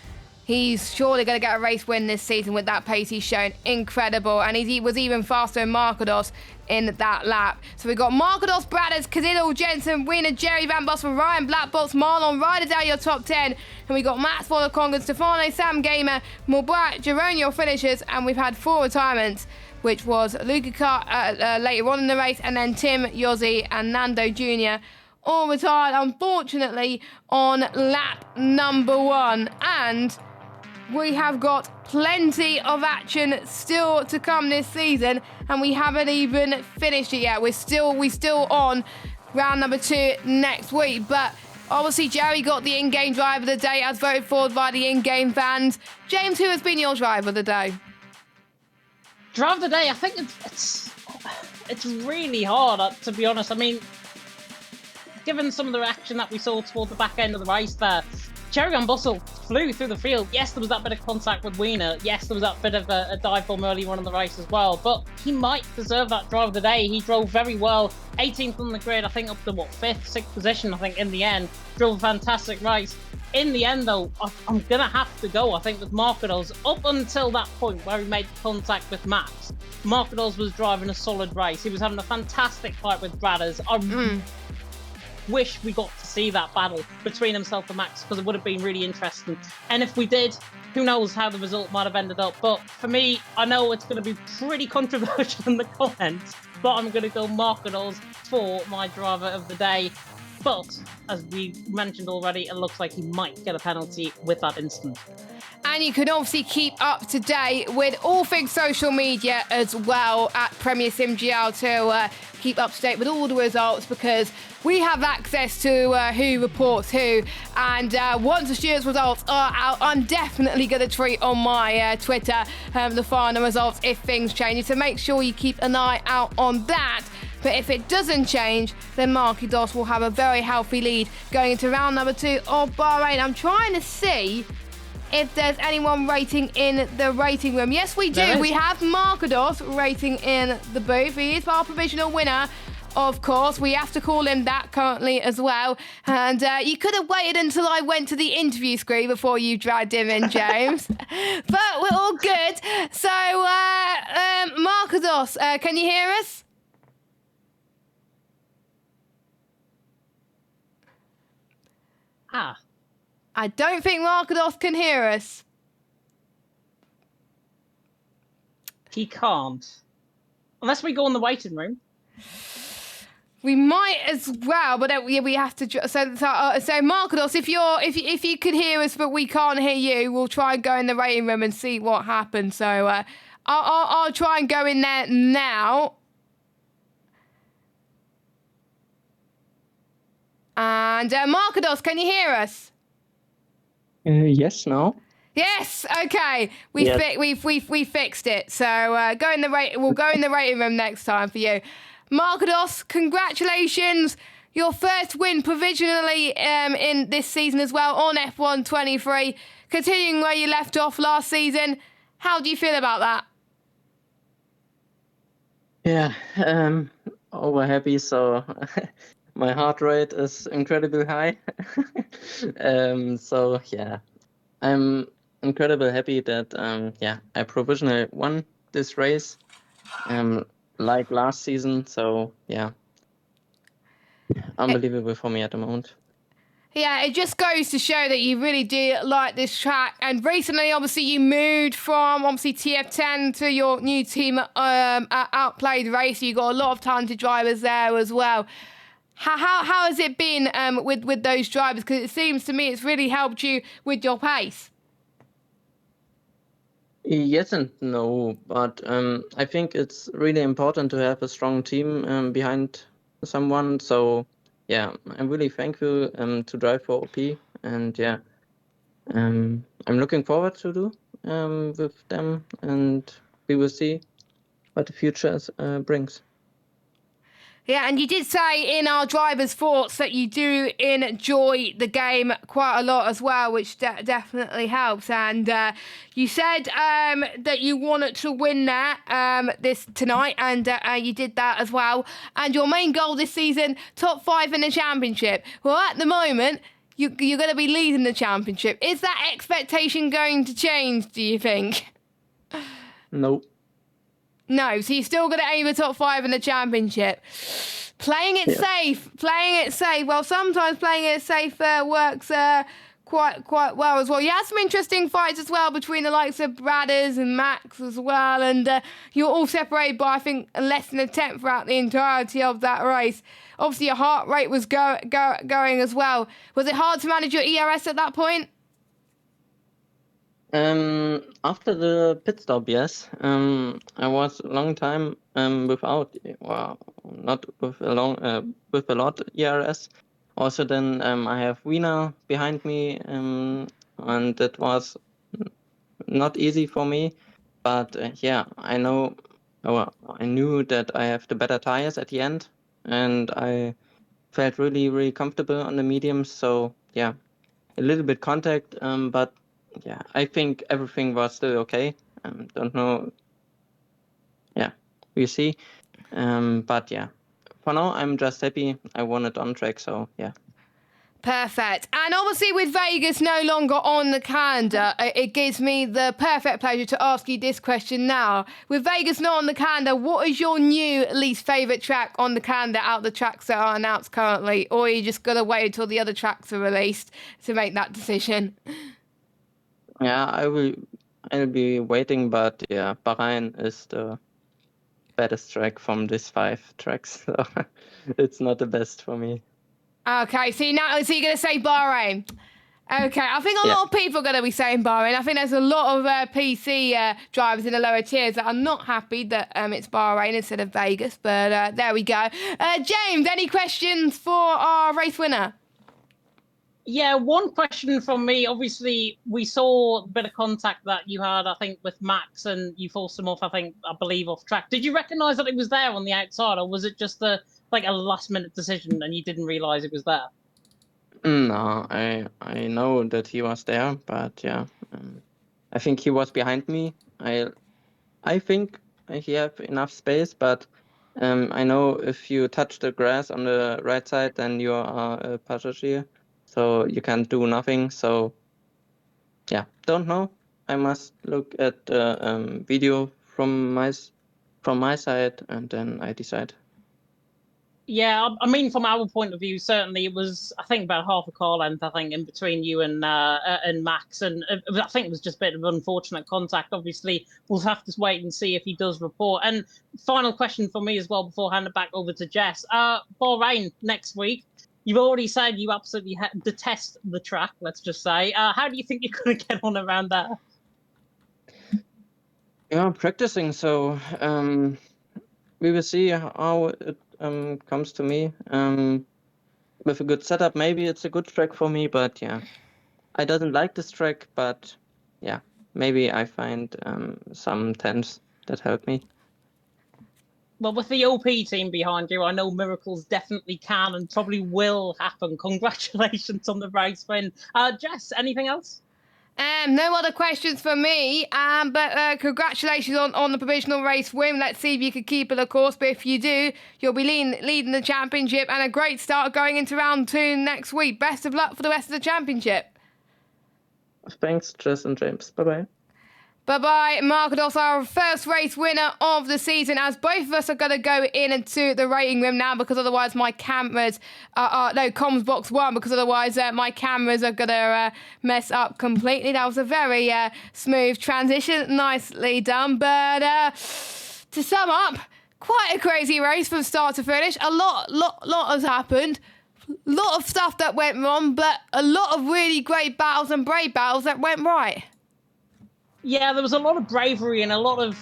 he's surely going to get a race win this season with that pace he's shown. Incredible. And he was even faster than Markadors in that lap. So we've got Markadors, Bradders, Kazizel, Jensen, Wiener, Jerry, Van Bussel, Ryan, Blackbox, Marlon, Ryderdale, your top 10. And we got Max, Congan, Stefano, Sam Gamer, Mulbrat, Jerome, your finishers. And we've had 4 retirements, which was Luca later on in the race, and then Tim, Yossi, and Nando Jr. all retired, unfortunately, on lap number 1. And we have got plenty of action still to come this season, and we haven't even finished it yet. We're still on round number 2 next week. But obviously, Jerry got the in-game driver of the day, as voted for by the in-game fans. James, who has been your driver of the day? Driver of the day, I think it's really hard, to be honest. I mean, given some of the action that we saw towards the back end of the race there, Cherry on Bustle flew through the field. Yes, there was that bit of contact with Wiener. Yes, there was that bit of a dive bomb early on in the race as well. But he might deserve that drive of the day. He drove very well. 18th on the grid, I think up to, 5th, 6th position, I think, in the end. Drove a fantastic race. In the end, though, I'm going to have to go, I think, with Marcados. Up until that point where he made contact with Max, Marcados was driving a solid race. He was having a fantastic fight with Bradders. I wish we got to see that battle between himself and Max, because it would have been really interesting. And if we did, who knows how the result might have ended up. But for me, I know it's going to be pretty controversial in the comments, but I'm going to go Marcados for my driver of the day. But, as we mentioned already, it looks like he might get a penalty with that incident. And you can obviously keep up to date with all things social media as well at Premier SimGL to keep up to date with all the results, because we have access to who reports who. And once the Stewart's results are out, I'm definitely going to tweet on my Twitter the final results if things change. So make sure you keep an eye out on that. But if it doesn't change, then Marcados will have a very healthy lead going into round number 2 of Bahrain. I'm trying to see if there's anyone rating in the rating room. Yes, we do. We have Marcados rating in the booth. He is our provisional winner, of course. We have to call him that currently as well. And you could have waited until I went to the interview screen before you dragged him in, James. But we're all good. So, Marcados, can you hear us? I don't think Marcados can hear us. He can't. Unless we go in the waiting room. We might as well, but we have to. So Marcados, if you could hear us but we can't hear you, we'll try and go in the waiting room and see what happens. So I'll try and go in there now. And Marcados, can you hear us? Yes, now. Yes. Okay. We fixed it. So we'll go in the rating room next time for you. Marcados, congratulations! Your first win provisionally in this season as well on F1 23, continuing where you left off last season. How do you feel about that? Yeah, over happy. So my heart rate is incredibly high. So yeah, I'm incredibly happy that I provisionally won this race, like last season. So yeah, unbelievable for me at the moment. Yeah, it just goes to show that you really do like this track. And recently, obviously, you moved from TF10 to your new team at Outplayed Race. You got a lot of talented drivers there as well. How has it been with those drivers? Because it seems to me it's really helped you with your pace. Yes and no, but I think it's really important to have a strong team behind someone. So yeah, I'm really thankful to drive for OP, and yeah, I'm looking forward to do with them, and we will see what the future brings. Yeah, and you did say in our driver's thoughts that you do enjoy the game quite a lot as well, which definitely helps. And you said that you wanted to win that this tonight, and you did that as well. And your main goal this season, top 5 in the championship. Well, at the moment, you're going to be leading the championship. Is that expectation going to change, do you think? No. No, so you're still going to aim for top 5 in the championship. Playing it safe. Well, sometimes playing it safe works quite well as well. You had some interesting fights as well between the likes of Bradders and Max as well, and you're all separated by, I think, less than a tenth throughout the entirety of that race. Obviously, your heart rate was going as well. Was it hard to manage your ERS at that point? After the pit stop, yes. I was a long time without, not with a lot ERS. Also, then I have Wiener behind me, and that was not easy for me. But yeah, I knew that I have the better tires at the end, and I felt really, really comfortable on the mediums. So yeah, a little bit contact, but yeah, I think everything was still okay. Don't know. Yeah, we see. But yeah, for now I'm just happy I won it on track. So yeah. Perfect. And obviously with Vegas no longer on the calendar, it gives me the perfect pleasure to ask you this question now. With Vegas not on the calendar, what is your new least favourite track on the calendar out of the tracks that are announced currently? Or are you just going to wait until the other tracks are released to make that decision? Yeah, I'll be waiting, but yeah, Bahrain is the baddest track from these 5 tracks. So it's not the best for me. Okay, so you're going to say Bahrain. Okay, I think a lot of people are going to be saying Bahrain. I think there's a lot of PC drivers in the lower tiers that are not happy that it's Bahrain instead of Vegas, but there we go. James, any questions for our race winner? Yeah, one question from me. Obviously, we saw a bit of contact that you had, I think, with Max, and you forced him off, I believe, off track. Did you recognise that it was there on the outside, or was it just a last-minute decision and you didn't realise it was there? No, I know that he was there, but yeah, I think he was behind me. I think he have enough space, but I know if you touch the grass on the right side, then you are a passenger, so you can't do nothing. So yeah, don't know. I must look at the video from my side, and then I decide. Yeah, I mean, from our point of view, certainly it was, I think, about half a car length, I think, in between you and Max. And I think it was just a bit of unfortunate contact. Obviously, we'll have to wait and see if he does report. And final question for me as well before I hand it back over to Jess. Bahrain next week. You've already said you absolutely detest the track, let's just say. How do you think you're going to get on around there? Yeah, I'm practicing, so we will see how it comes to me. With a good setup, maybe it's a good track for me, but yeah, I don't like this track, but yeah, maybe I find some tents that help me. Well, with the OP team behind you, I know miracles definitely can and probably will happen. Congratulations on the race win. Jess, anything else? No other questions for me, but congratulations on the provisional race win. Let's see if you can keep it, of course, but if you do, you'll be leading the championship and a great start going into round 2 next week. Best of luck for the rest of the championship. Thanks, Jess and James. Bye-bye. Bye-bye, Markados, our first race winner of the season, as both of us are going to go into the rating room now, because otherwise my cameras comms box 1, because otherwise my cameras are going to mess up completely. That was a very smooth transition, nicely done, but to sum up, quite a crazy race from start to finish. A lot has happened. A lot of stuff that went wrong, but a lot of really great battles and brave battles that went right. Yeah, there was a lot of bravery and a lot of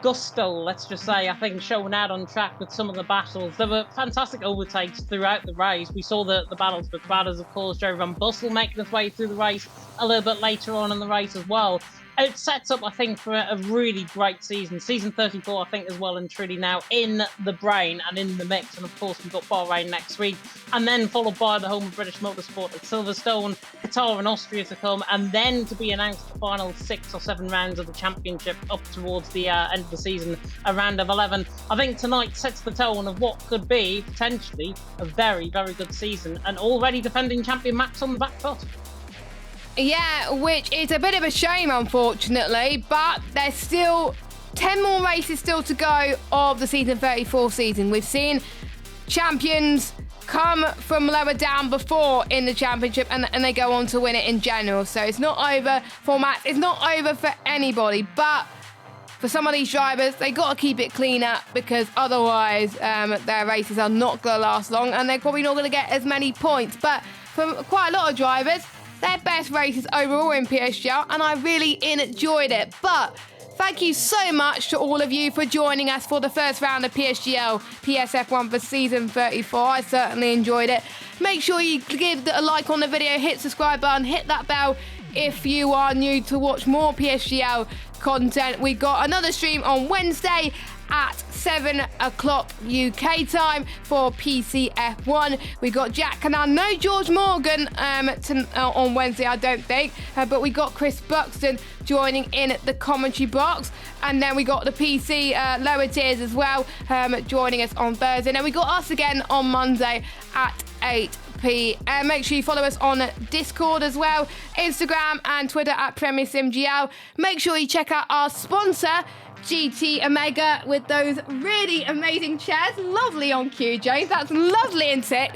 gusto, let's just say, I think, shown out on track with some of the battles. There were fantastic overtakes throughout the race. We saw the battles with Batters, of course, Joe Van Bussel making his way through the race a little bit later on in the race as well. It sets up, I think, for a really great season. Season 34, I think, as well and truly now in the brain and in the mix. And, of course, we've got Bahrain next week. And then followed by the home of British motorsport at Silverstone, Qatar and Austria to come. And then to be announced the final 6 or 7 rounds of the championship up towards the end of the season, a round of 11. I think tonight sets the tone of what could be, potentially, a very, very good season. And already defending champion Max on the back foot. Yeah, which is a bit of a shame, unfortunately, but there's still 10 more races still to go of the season 34 season. We've seen champions come from lower down before in the championship and they go on to win it in general. So it's not over for Max, it's not over for anybody, but for some of these drivers, they got to keep it cleaner, because otherwise their races are not going to last long and they're probably not going to get as many points. But for quite a lot of drivers, their best races overall in PSGL, and I really enjoyed it. But thank you so much to all of you for joining us for the first round of PSGL PSF1 for season 34. I certainly enjoyed it. Make sure you give a like on the video, hit subscribe button, hit that bell if you are new to watch more PSGL content. We got another stream on Wednesday at 7 o'clock UK time for PCF1. We got Jack Canal, no George Morgan on Wednesday, I don't think, but we got Chris Buxton joining in the commentary box, and then we got the PC lower tiers as well joining us on Thursday, and then we got us again on Monday at 8 p.m. Make sure you follow us on Discord as well, Instagram and Twitter at PremierSimGL. Make sure you check out our sponsor, GT Omega, with those really amazing chairs. Lovely on cue, James. That's lovely in sync.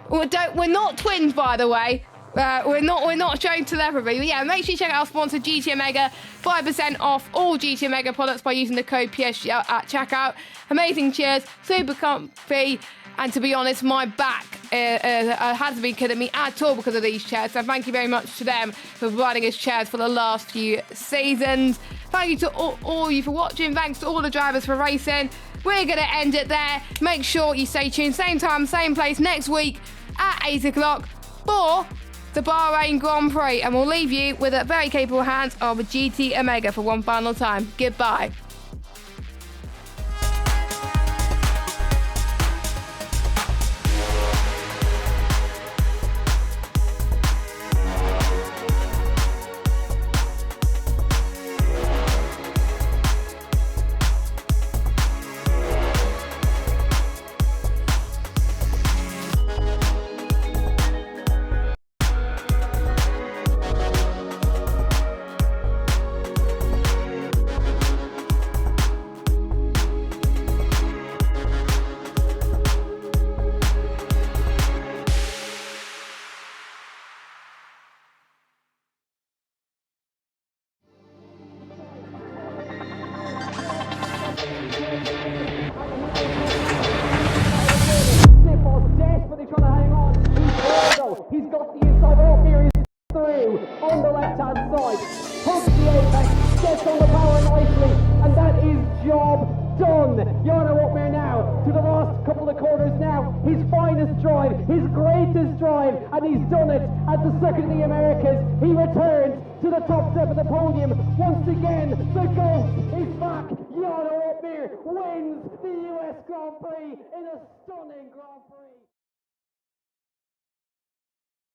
We're not twins, by the way. We're not showing telepathy. But yeah, make sure you check out our sponsor, GT Omega. 5% off all GT Omega products by using the code PSGL at checkout. Amazing chairs, super comfy. And to be honest, my back hasn't been killing me at all because of these chairs. So thank you very much to them for providing us chairs for the last few seasons. Thank you to all you for watching. Thanks to all the drivers for racing. We're going to end it there. Make sure you stay tuned. Same time, same place next week at 8 o'clock for the Bahrain Grand Prix. And we'll leave you with a very capable hands of a GT Omega for one final time. Goodbye. Desperately trying to hang on. He's got the inside off here. He's through on the left hand side. Hooks the apex, gets on the power nicely, and that is job done. Jarno Opmeer now to the last couple of corners now. His finest drive, his greatest drive, and he's done it at the Circuit of the Americas. He returns to the top step of the podium. Once again, the GOAT is back. Jarno Opmeer wins the US Grand Prix in a stunning Grand Prix.